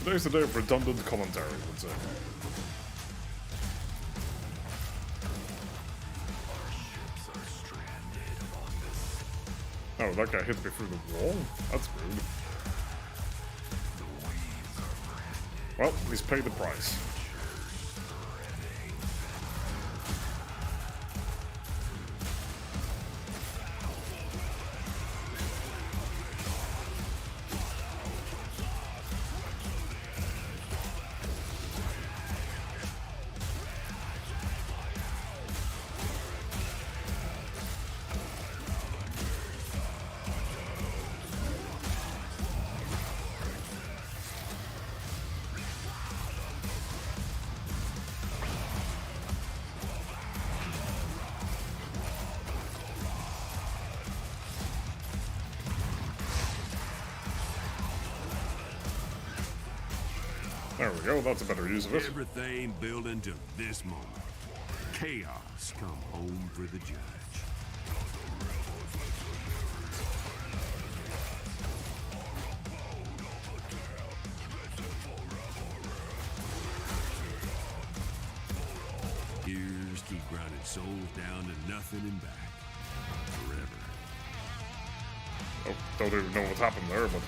Today's the day of redundant commentary, let's say. Oh, that guy hit me through the wall? That's rude. Well, he's paid the price. There we go, that's a better use of it. Everything building to this moment. Chaos come home for the judge. Gears keep grinding souls down to nothing and back. Forever. Oh, don't even know what's happened there, but...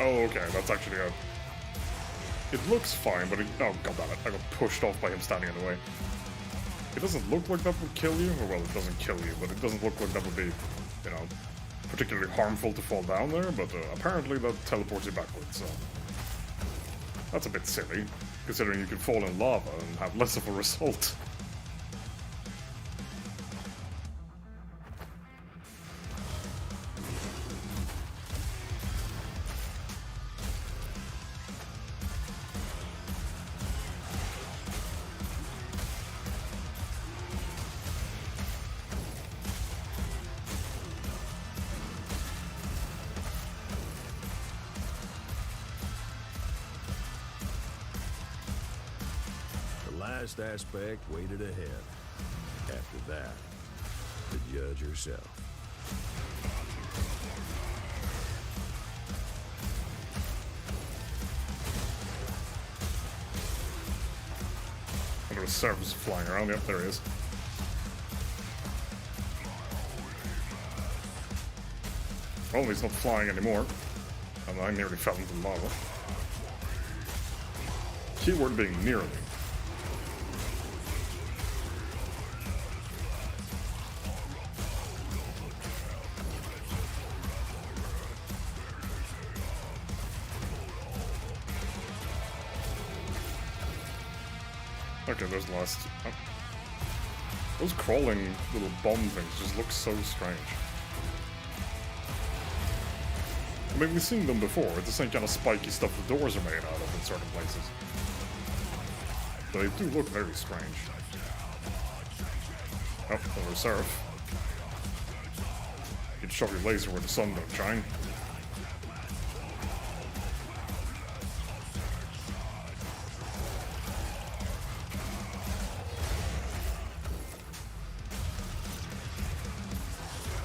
Oh, okay, that's actually a... It looks fine, but it... Oh, god damn it, I got pushed off by him standing in the way. It doesn't look like that would kill you, or well, it doesn't kill you, but it doesn't look like that would be, you know, particularly harmful to fall down there, but apparently that teleports you backwards, so... That's a bit silly, considering you could fall in lava and have less of a result. Last aspect waited ahead. After that, the judge herself. There was servers flying around. Yep, there he is. Well, he's not flying anymore. And I nearly fell into the lava. Keyword being nearly. Okay, there's the last... Oh. Those crawling little bomb things just look so strange. I mean, we've seen them before. It's the same kind of spiky stuff the doors are made out of in certain places. But they do look very strange. Oh, the reserve. You'd shove your laser where the sun don't shine.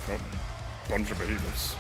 Oh, bunch of behemoths.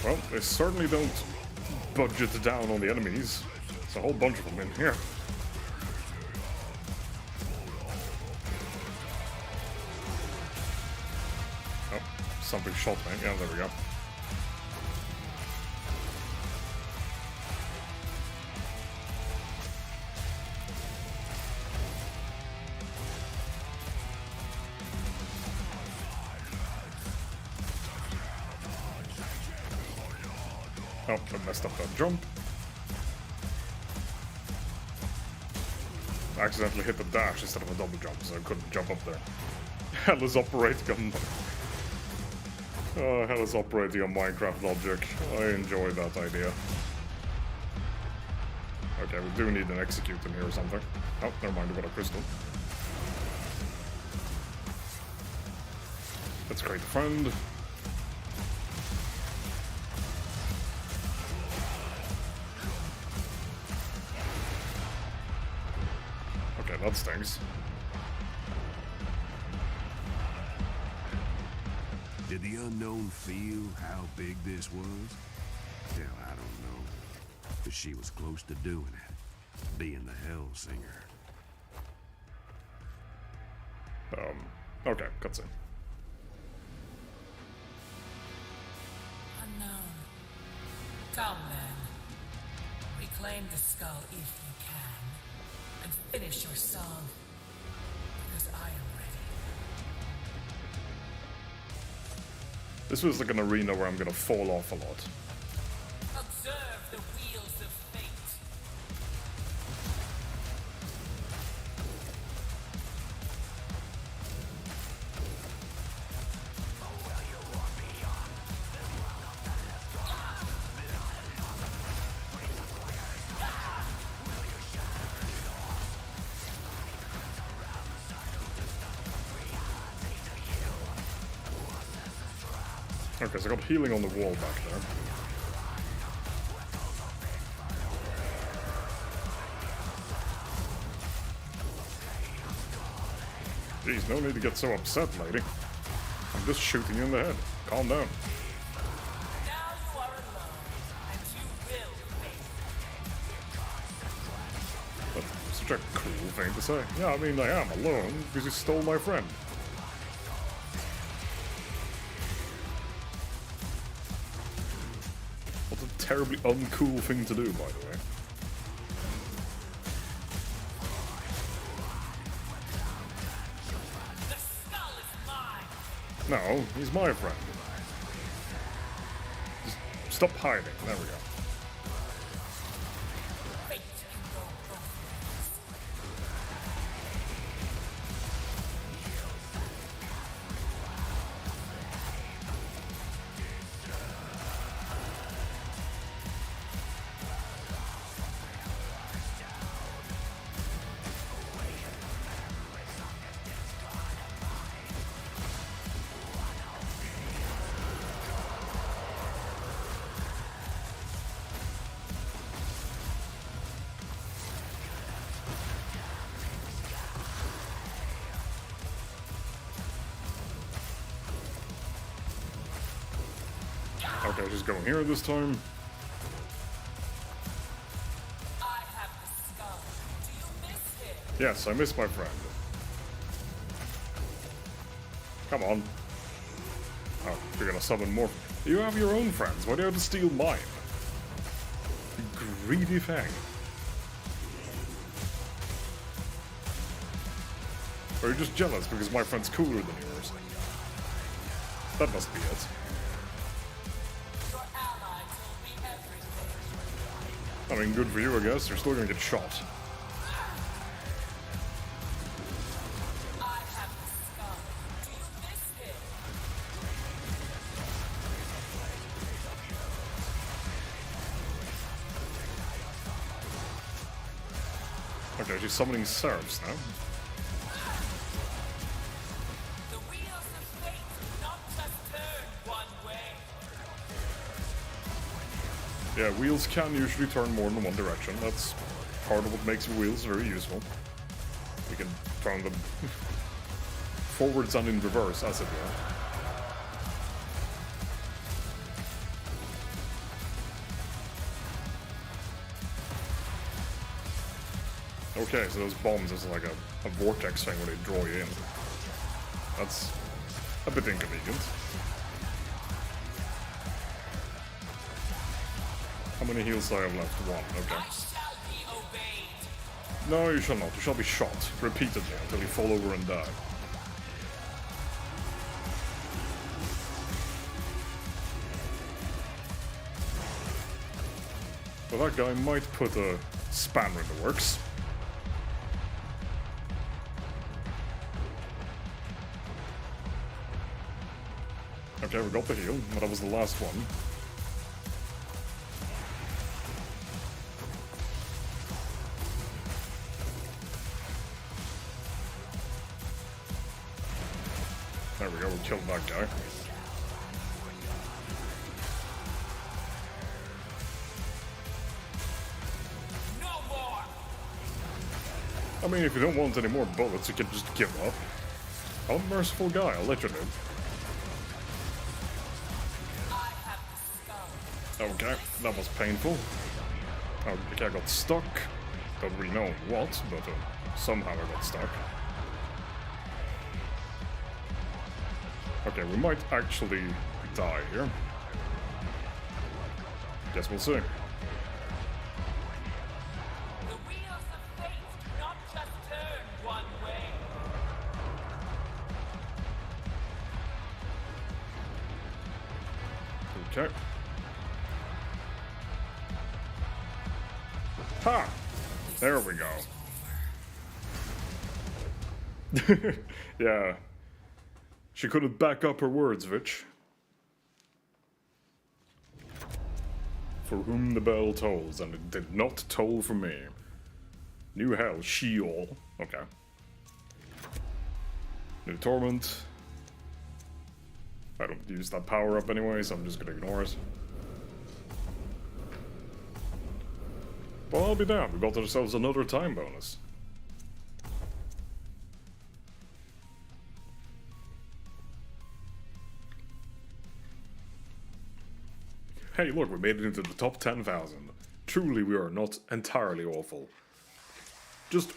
Well, they certainly don't budget down on the enemies. There's a whole bunch of them in here. Oh, something shot me. Yeah, there we go. Oh, I messed up that jump. I accidentally hit the dash instead of a double jump, so I couldn't jump up there. Hell is operating on... hell is operating on Minecraft logic. I enjoy that idea. Okay, we do need an execute in here or something. Oh, never mind, we got a crystal. Let's create a friend. That stings. Did the unknown feel how big this was? Hell, I don't know. But she was close to doing it. Being the Hellsinger. Okay, cutscene. Unknown. Come then. Reclaim the skull if you can. And finish your song, because I am ready. This feels like an arena where I'm gonna fall off a lot. Observe the wheels of fate. Okay, so I got healing on the wall back there. Jeez, no need to get so upset, lady. I'm just shooting you in the head. Calm down. Now you are alone, and you will face. That's such a cool thing to say. Yeah, I mean, I am alone because you stole my friend. What a terribly uncool thing to do, by the way. The skull is mine. No, he's my friend. Just stop hiding. There we go. Fate can go both Okay, just going here this time. I have the skull. Do you miss it? Yes, I miss my friend. Come on. Oh, you're gonna summon more. You have your own friends. Why do you have to steal mine? You greedy thing. Or you're just jealous because my friend's cooler than yours? That must be it. Your ally told me everything. I mean, good for you, I guess. You're still gonna get shot. I have the skull. Do you miss it? Okay, she's summoning serfs now. The wheels of fate do not just turn one way. Yeah, wheels can usually turn more than one direction. That's part of what makes wheels very useful. You can turn them forwards and in reverse, as it were. Okay, so those bombs is like a vortex thing where they draw you in. That's a bit inconvenient. How many heals do I have left? One, okay. I shall be obeyed. No, you shall not. You shall be shot repeatedly until you fall over and die. Well, that guy might put a spanner in the works. Okay, we got the heal, but that was the last one. There we go, we killed that guy. No more. I mean, if you don't want any more bullets, you can just give up. I'm a merciful guy, I'll let you live. I have the skull. Okay, that was painful. Okay, I got stuck. Don't really know what, but somehow I got stuck. Okay, we might actually die here. Guess we'll see. The wheels of fate do not just turn one way. Okay. Ha! There we go. Yeah. She couldn't back up her words, Vitch. For whom the bell tolls, and it did not toll for me. New hell, Sheol. Okay. New torment. I don't use that power up anyway, so I'm just gonna ignore it. Well, I'll be damned. We got ourselves another time bonus. Hey, look, we made it into the top 10,000. Truly, we are not entirely awful. Just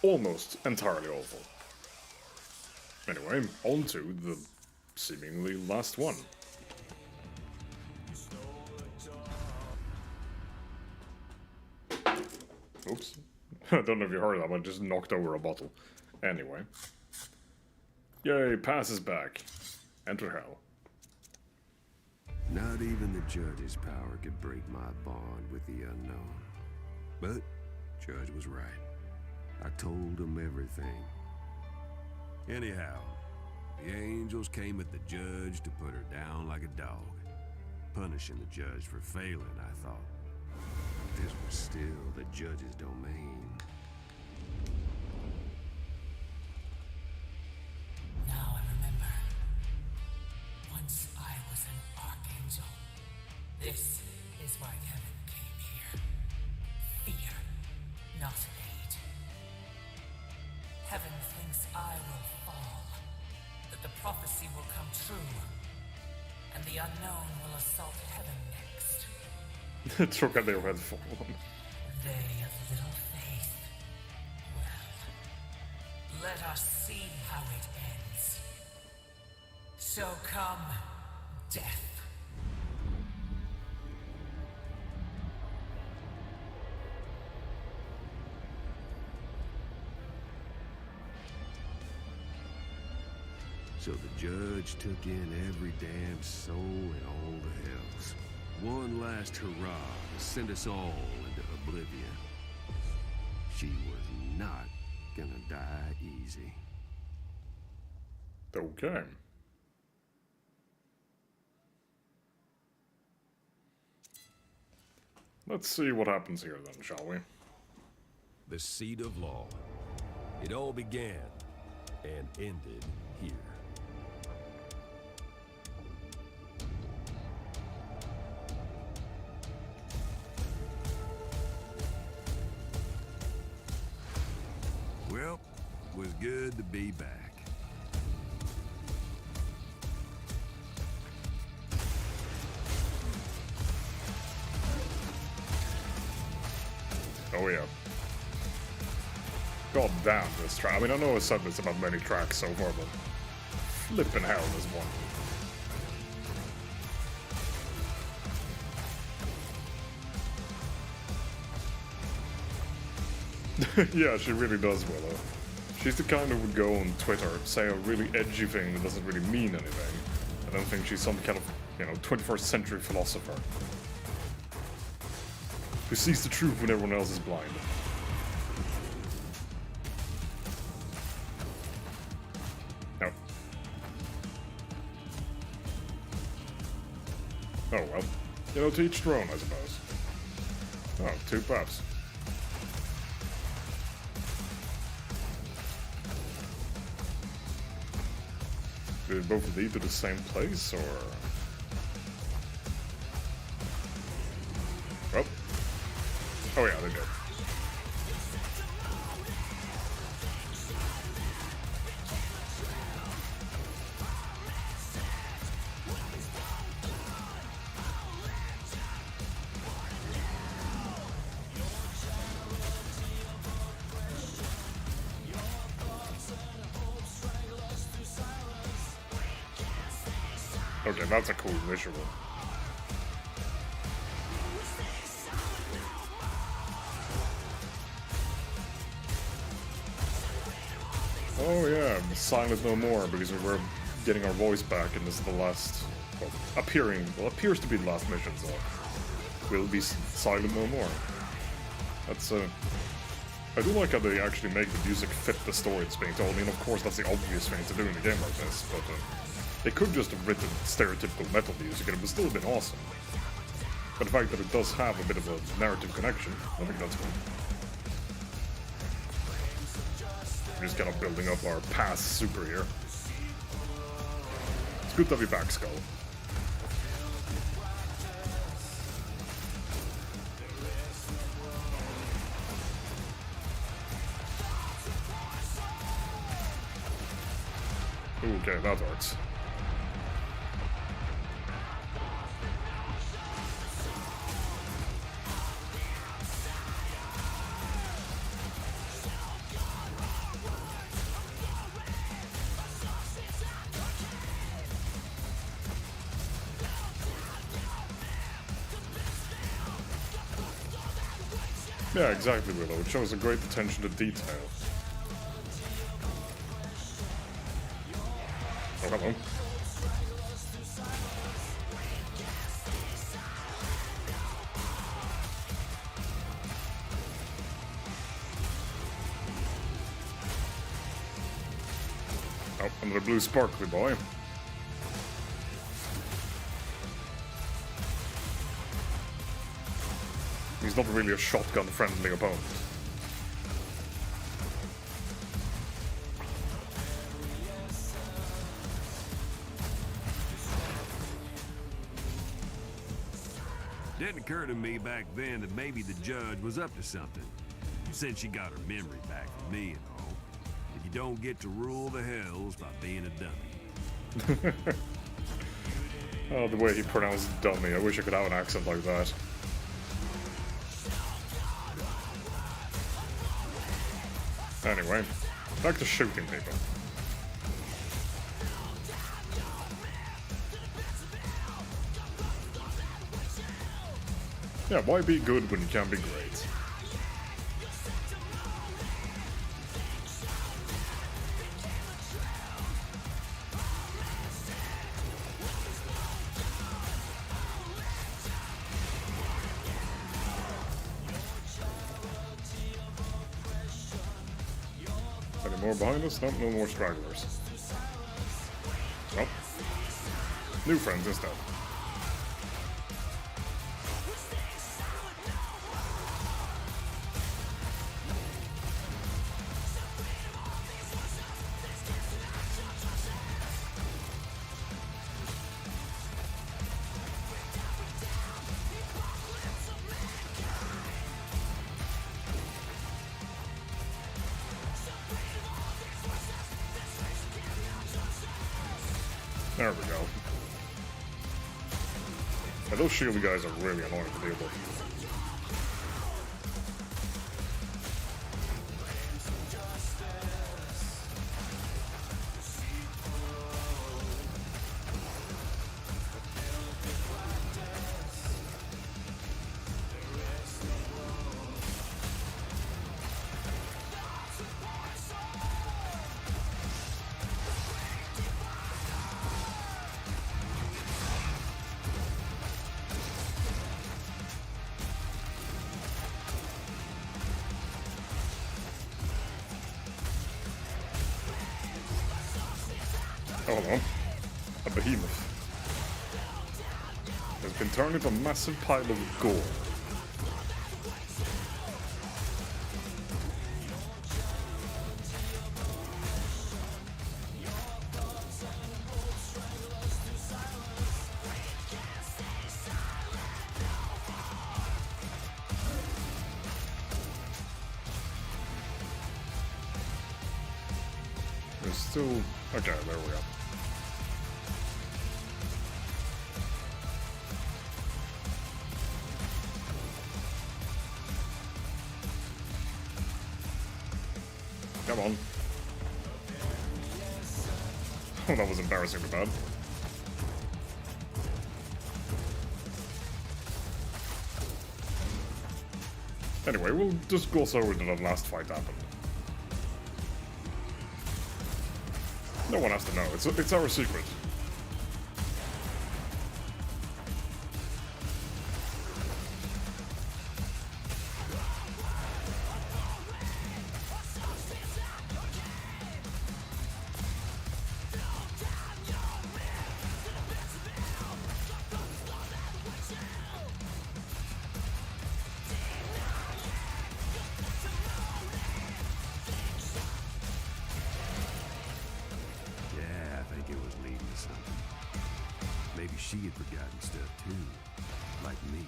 almost entirely awful. Anyway, on to the seemingly last one. Oops. I don't know if you heard that, but I just knocked over a bottle. Anyway. Yay, Pass is back. Enter hell. Not even the judge's power could break my bond with the unknown. But Judge was right. I told him everything. Anyhow, the angels came at the judge to put her down like a dog. Punishing the judge for failing, I thought. This was still the judge's domain. Now I remember. Once I was an archangel. This is why heaven came here. Fear, not aid. Heaven thinks I will fall, that the prophecy will come true, and the unknown will assault heaven next. Tråkar det red fallen. They of little faith. Well, let us see how it ends. So come, death. So the judge took in every damn soul in all the hells. One last hurrah to send us all into oblivion. She was not gonna die easy. Okay. Let's see what happens here then, shall we? The seat of law. It all began and ended here. Well, it was good to be back. Oh yeah. God damn this track. I mean, I know I said this about many tracks so far, but flippin' hell, this one. Yeah, she really does, Willow. She's the kind who would go on Twitter, say a really edgy thing that doesn't really mean anything, and then think she's some kind of, 21st century philosopher who sees the truth when everyone else is blind. No. Oh well. To each their own, I suppose. Oh, 2 puffs. Did both lead to the same place, or...? Oh. Oh yeah, they did. Okay, that's a cool visual. Oh yeah, silent no more, because we're getting our voice back, and this is the last, appears to be the last mission, so we'll be silent no more. That's I do like how they actually make the music fit the story it's being told. I mean, of course, that's the obvious thing to do in a game like this, but they could just have written stereotypical metal music and it would still have been awesome. But the fact that it does have a bit of a narrative connection, I think that's cool. We're just kind of building up our past super here. It's good to have you back, Skull. Okay, that hurts. Yeah, exactly, Willow. It shows a great attention to detail. Oh, hello. Oh, another blue sparkly boy. He's not really a shotgun-friendly opponent. Didn't occur to me back then that maybe the judge was up to something, since she got her memory back from me and all. That you don't get to rule the hells by being a dummy. Oh, the way he pronounced dummy. I wish I could have an accent like that. Anyway, back to shooting people. Yeah, why be good when you can be great? Any more behind us? Nope, no more stragglers. Nope. New friends instead. There we go. Yeah, those shield guys are really annoying to deal with. Hold on. A behemoth has been turned into a massive pile of gore. There's still... Okay, there we are. Come on. Oh, that was embarrassingly bad. Anyway, we'll just gloss over that the last fight happened. No one has to know. It's our secret. Maybe she had forgotten stuff too, like me.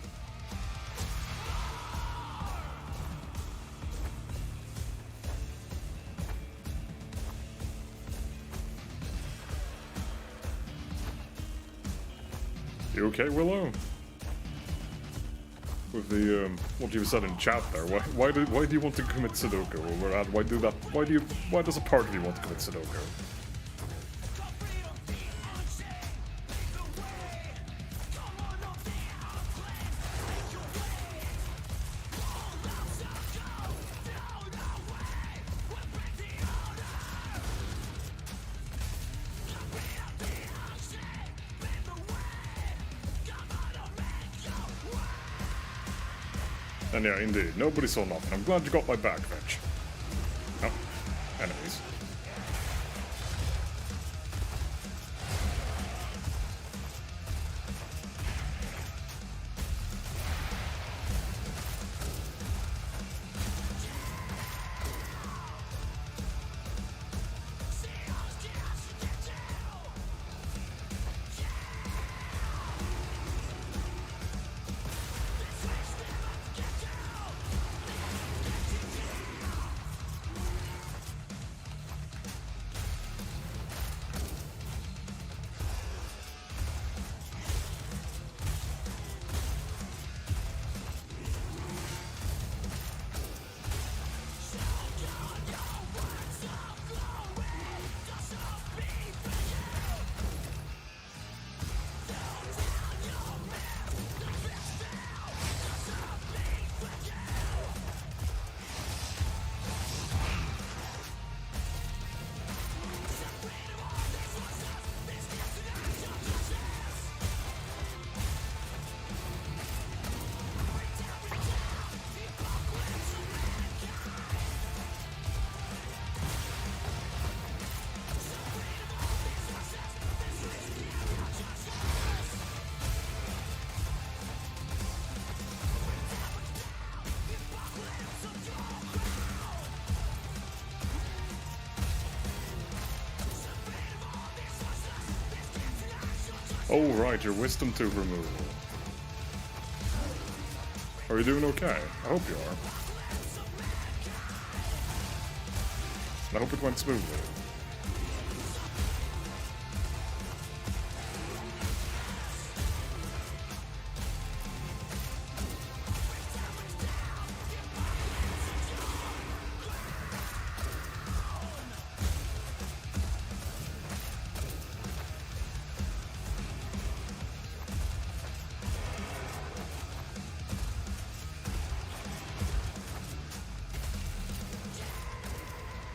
You okay, Willow? With the what you said in chat there, why do you want to commit Sudoku? Or why do that? Why does a part of you want to commit Sudoku? And yeah, indeed, nobody saw nothing. I'm glad you got my back, Vetch. No, enemies. Oh right, your wisdom tooth removal. Are you doing okay? I hope you are. I hope it went smoothly.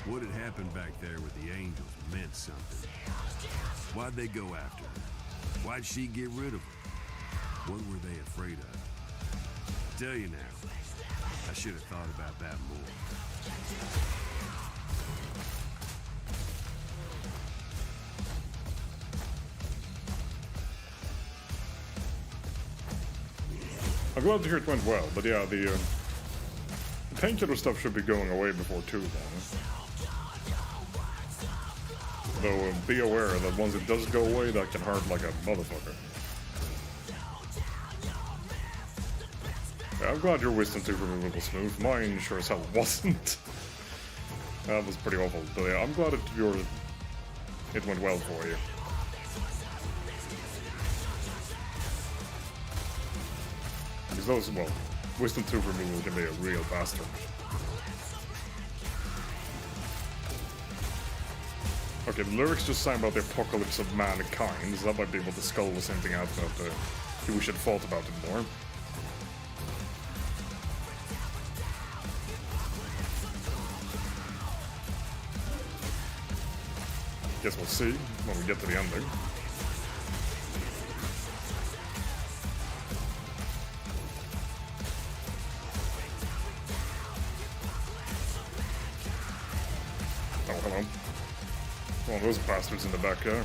What had happened back there with the angels meant something. Why'd they go after her? Why'd she get rid of her? What were they afraid of? Tell you now, I should have thought about that more. I'm glad to hear it went well, but yeah, the painkiller stuff should be going away before too long. Though be aware that once it does go away, that can hurt like a motherfucker. Yeah, I'm glad your wisdom tooth removal was smooth. Mine sure as hell wasn't. That was pretty awful. But yeah, I'm glad it went well for you. Because those, well, wisdom tooth removal can be a real bastard. Okay, the lyrics just sang about the apocalypse of mankind, so that might be able to skull the same thing out that we wish had thought about it more. Guess we'll see when we get to the ending. Oh, hello. One of those bastards in the back there.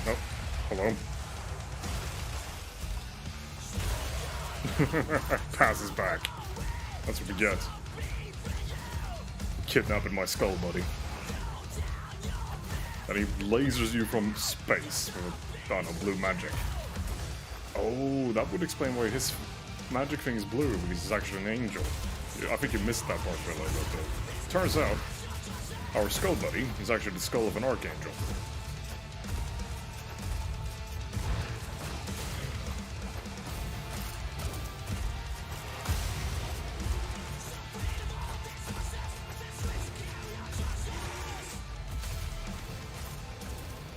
Oh, hello. Passes back. That's what we get. Kidnapping my skull, buddy. And he lasers you from space with, I don't know, blue magic. Oh, that would explain why his magic thing is blue, because he's actually an angel. I think you missed that part, really, but turns out, our skull buddy is actually the skull of an archangel.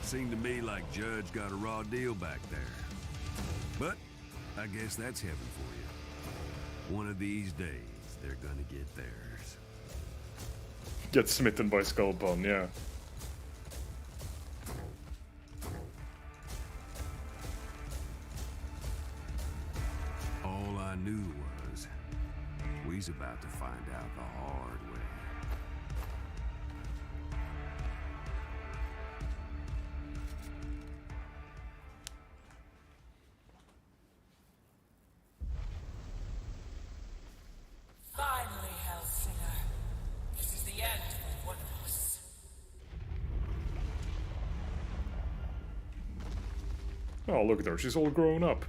Seemed to me like Judge got a raw deal back there. But I guess that's heaven for you. One of these days, they're gonna get theirs. Get smitten by Skullbone, yeah. All I knew was we's about to find out the hard way. Finally, Hellsinger. This is the end for one of us. Oh, look at her. She's all grown up.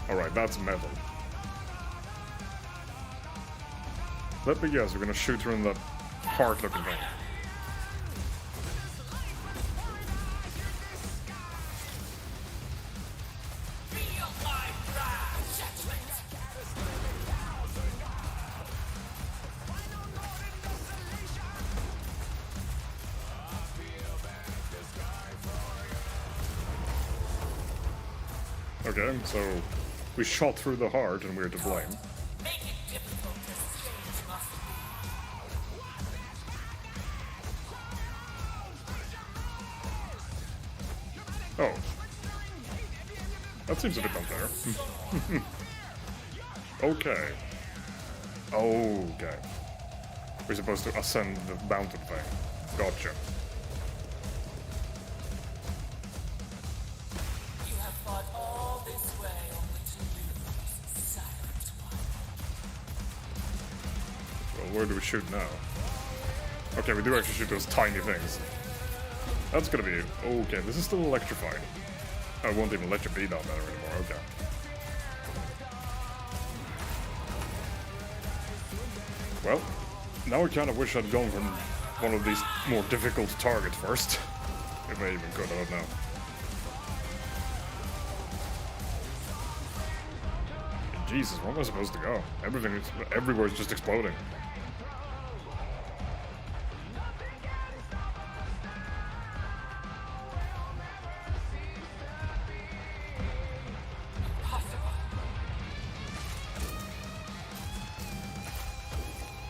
Alright, that's metal. Let me guess, we're gonna shoot her in the heart-looking thing. Feel my wrath, judgment. Okay, so we shot through the heart and we're to blame. Make it difficult as change must be. Oh. That seems a bit unfair. Okay. Okay. We're supposed to ascend the mountain thing. Gotcha. You have fought all this way only to lose, silent one. Well, where do we shoot now? Okay, we do actually shoot those tiny things. That's gonna be... Okay, this is still electrified. I won't even let you be down there anymore, okay. Well, now I kind of wish I'd gone for one of these more difficult targets first. If I even could, I don't know. Jesus, where am I supposed to go? Everywhere's just exploding.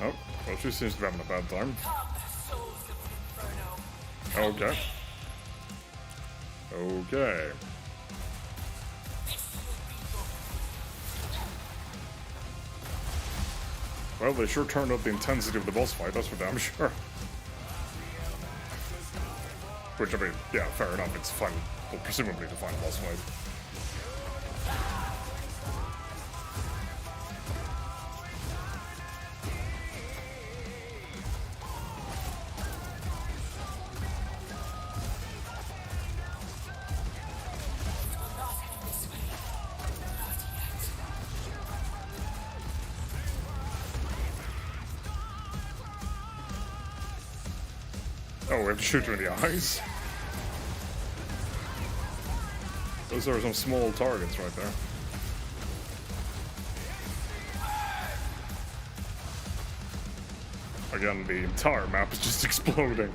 Oh, well, she seems to be having a bad time. Okay. Okay. Well, they sure turned up the intensity of the boss fight, that's for damn sure. Which, I mean, yeah, fair enough, it's fun. Well, presumably the final boss fight. Oh, we have to shoot her in the eyes? Those are some small targets right there. Again, the entire map is just exploding.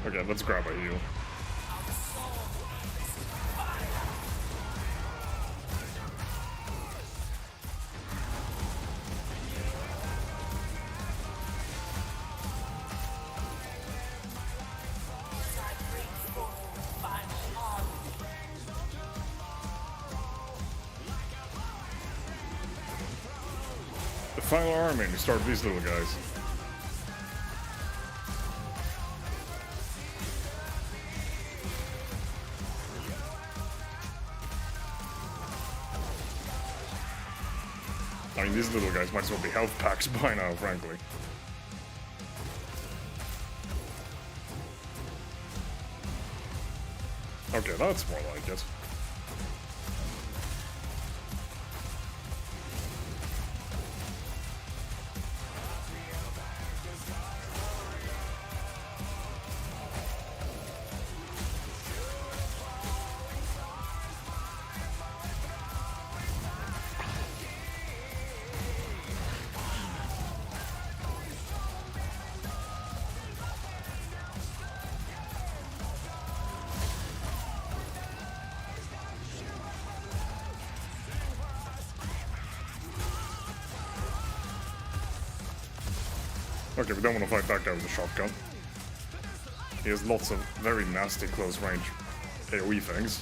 Okay, let's grab a heal. The final army, we start with these little guys. I mean, these little guys might as well be health packs by now, frankly. Okay, that's more like it. Okay, we don't want to fight that guy with a shotgun. He has lots of very nasty close-range AoE things.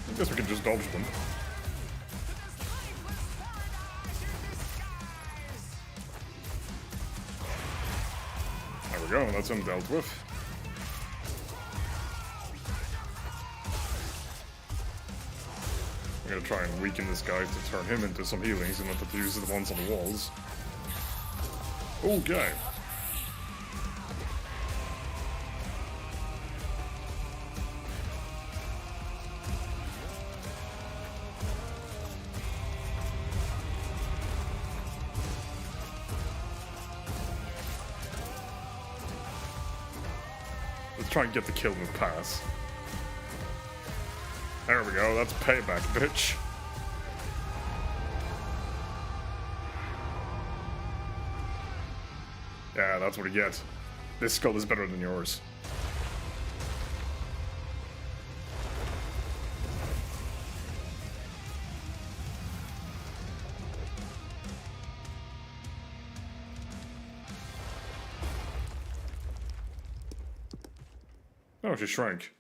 I guess we can just dodge them. There we go, that's him dealt with. I'm gonna try and weaken this guy to turn him into some healings and not to use the ones on the walls. Okay. Let's try and get the kill with pass. There we go, that's payback, bitch. Yeah, that's what you get. This skull is better than yours. Oh, she shrank.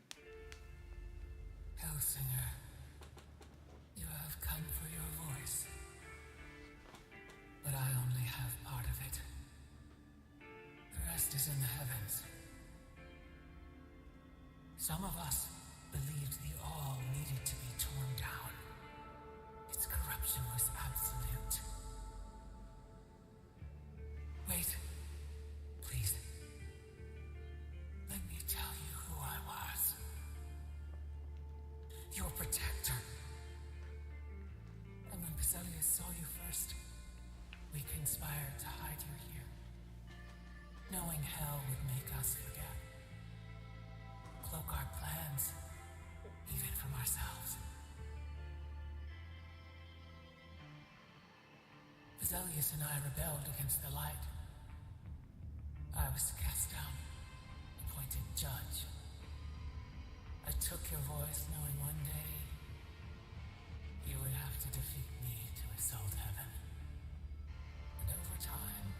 Hellsinger, you have come for your voice. But I only have part of it. The rest is in the heavens. Some of us believed the all needed to be torn down. Its corruption was absolute. Wait. Please. Let me tell you who I was. Your protector. And when Basilius saw you first, we conspired to hide you here. Knowing hell would make us forget. Cloak our plans, even from ourselves. Basilius and I rebelled against the light. I was cast down, appointed judge. I took your voice knowing one day you would have to defeat me to assault heaven. And over time,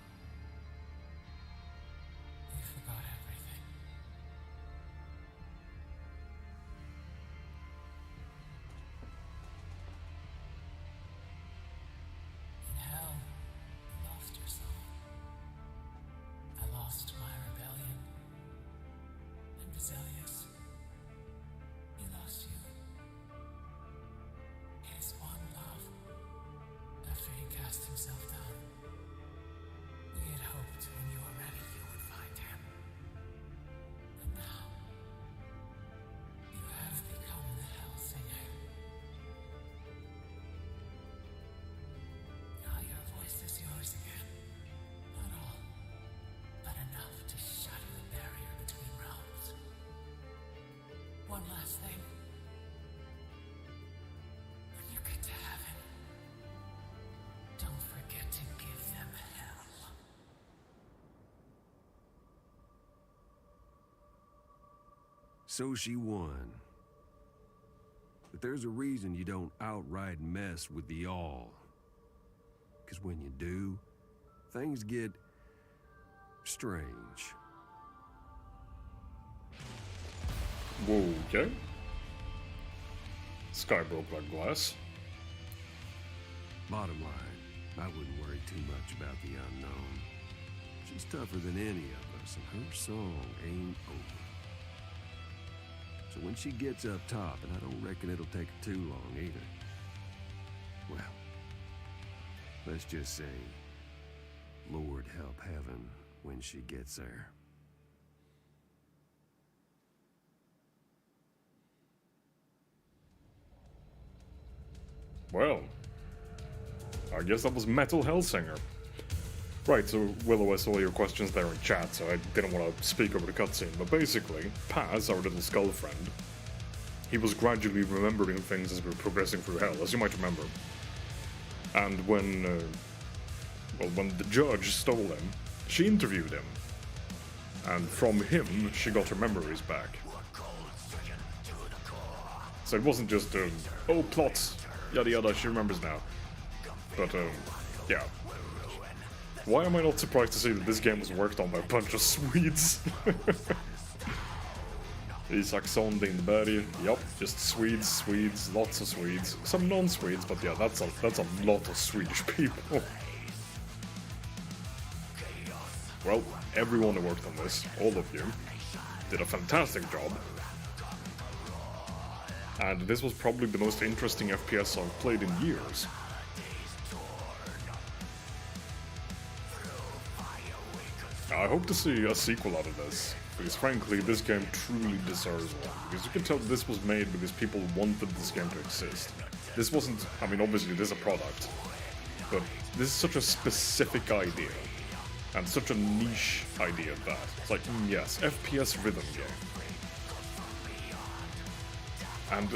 we forgot everything. In hell, you lost your soul. I lost my rebellion. And Basilius, he lost you. His one love, after he cast himself down. We had hoped when you were ready you would find him. And now, you have become the Hellsinger. Now your voice is yours again. Not all, but enough to shatter the barrier between realms. One last thing. When you get to heaven, don't forget to give them hell. So she won. But there's a reason you don't outright mess with the all. Because when you do, things get strange. Whoa, okay. Sky broke like glass. Bottom line, I wouldn't worry too much about the unknown. She's tougher than any of us, and her song ain't over. So when she gets up top, and I don't reckon it'll take her too long either, well, let's just say, Lord help heaven when she gets there. Well, I guess that was Metal Hellsinger. Right, so Willow, I saw your questions there in chat, so I didn't want to speak over the cutscene, but basically, Paz, our little skull friend, he was gradually remembering things as we were progressing through hell, as you might remember. And when the judge stole him, she interviewed him. And from him, she got her memories back. So it wasn't just, oh, plots, yada yada, she remembers now. But, yeah. Why am I not surprised to see that this game was worked on by a bunch of Swedes? Isak Lindberg, yup, just Swedes, lots of Swedes. Some non-Swedes, but yeah, that's a lot of Swedish people. Well, everyone who worked on this, all of you, did a fantastic job. And this was probably the most interesting FPS I've played in years. I hope to see a sequel out of this, because frankly, this game truly deserves one. Because you can tell this was made because people wanted this game to exist. This wasn't, I mean, obviously this is a product, but this is such a specific idea, and such a niche idea at that. It's like, yes, FPS rhythm game. And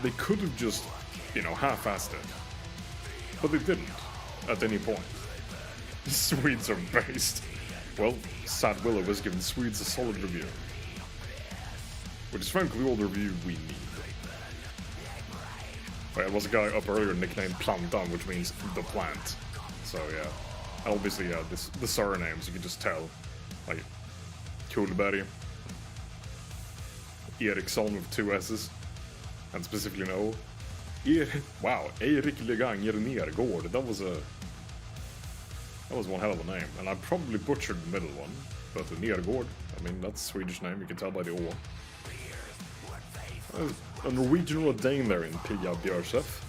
they could have just, you know, half-assed it, but they didn't, at any point. The Swedes are based. Well, Sad Willow was giving Swedes a solid review. Which is frankly all the review we need. There was a guy up earlier nicknamed Plantan, which means the plant. So yeah. And obviously, yeah, the surnames, you can just tell. Like, Kullberg, Eriksson with 2 S's, and specifically an O. Wow, Erik Leganger Nergård, that was one hell of a name, and I probably butchered the middle one, but the Nergård, I mean, that's a Swedish name, you can tell by the O. A Norwegian or a Dane there in Pia Bjørseth.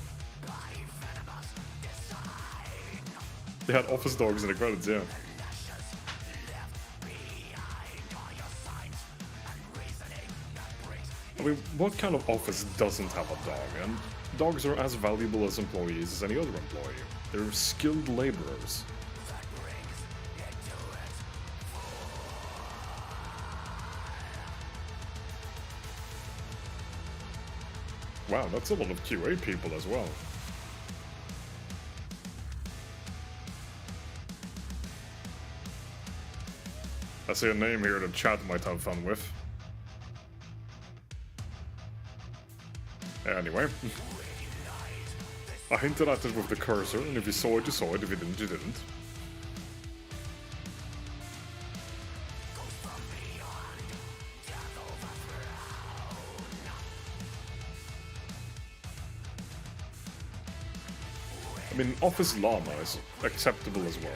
They had office dogs in the credits, yeah. I mean, what kind of office doesn't have a dog? And dogs are as valuable as employees as any other employee. They're skilled laborers. Wow, that's a lot of QA people as well. I see a name here that chat might have fun with. Anyway. I hinted at it with the cursor, and if you saw it, you saw it. If you didn't, you didn't. I mean, Office Llama is acceptable as well.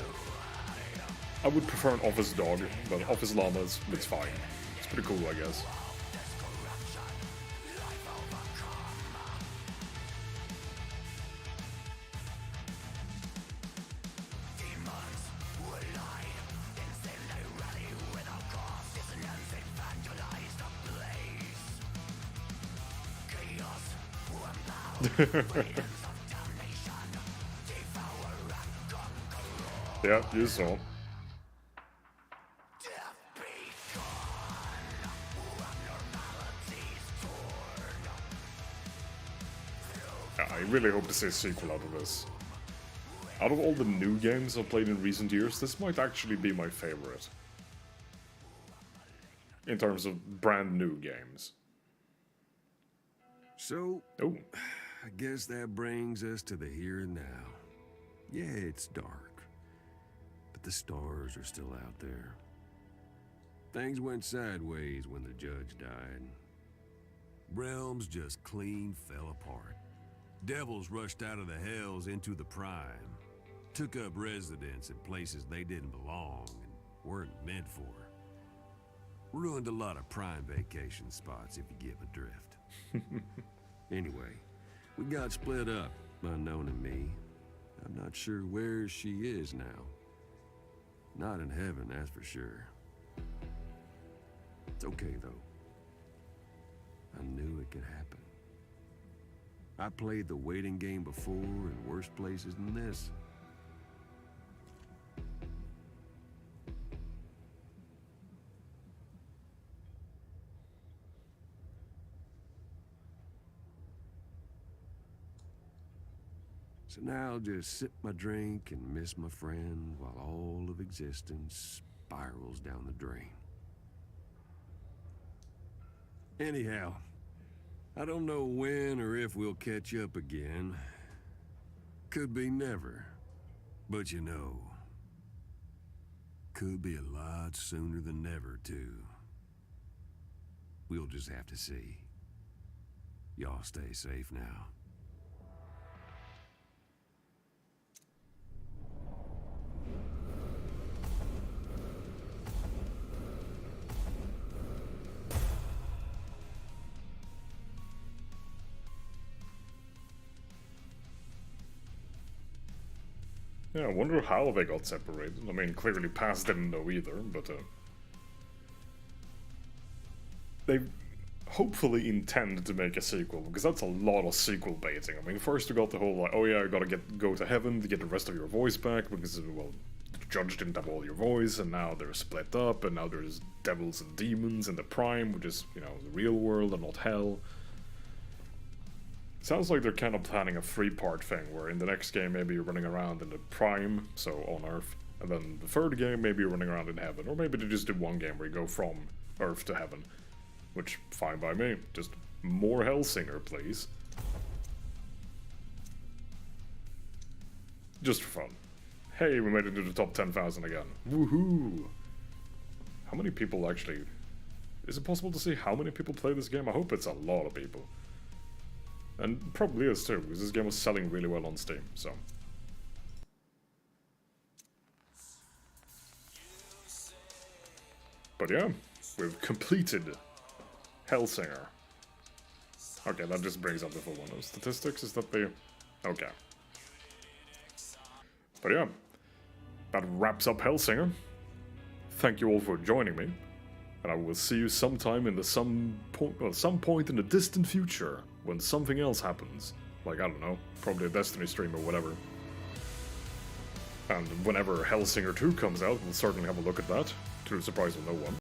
I would prefer an Office Dog, but Office Llama it's fine. It's pretty cool, I guess. Yeah, you saw. I really hope to see a sequel out of this. Out of all the new games I've played in recent years, this might actually be my favorite. In terms of brand new games. So, Oh. I guess that brings us to the here and now. Yeah, it's dark, but the stars are still out there. Things went sideways when the judge died. Realms just clean fell apart. Devils rushed out of the hells into the prime, took up residence in places they didn't belong and weren't meant for. Ruined a lot of prime vacation spots, if you get my drift. Anyway, we got split up, Unknown and me. I'm not sure where she is now. Not in heaven, that's for sure. It's okay, though. I knew it could happen. I played the waiting game before in worse places than this. So now I'll just sip my drink and miss my friend while all of existence spirals down the drain. Anyhow, I don't know when or if we'll catch up again. Could be never. But you know, could be a lot sooner than never, too. We'll just have to see. Y'all stay safe now. Yeah, I wonder how they got separated. I mean, clearly Paz didn't know either, but they hopefully intend to make a sequel, because that's a lot of sequel baiting. I mean, first you got the whole, like, oh yeah, you gotta go to heaven to get the rest of your voice back, because, well, the judge didn't have all your voice, and now they're split up, and now there's devils and demons in the Prime, which is, you know, the real world and not hell. Sounds like they're kind of planning a three-part thing, where in the next game maybe you're running around in the Prime, so on Earth, and then the third game maybe you're running around in Heaven, or maybe they just do one game where you go from Earth to Heaven, which, fine by me. Just more Hellsinger, please. Just for fun. Hey, we made it to the top 10,000 again. Woohoo! How many people actually... Is it possible to see how many people play this game? I hope it's a lot of people. And probably is too, because this game was selling really well on Steam, so... But yeah, we've completed Hellsinger. Okay, that just brings up the full one. Statistics, is that the... Okay. But yeah, that wraps up Hellsinger. Thank you all for joining me, and I will see you sometime in some point in the distant future when something else happens. Like, I don't know, probably a Destiny stream or whatever. And whenever Hellsinger 2 comes out, we'll certainly have a look at that, to the surprise of no one.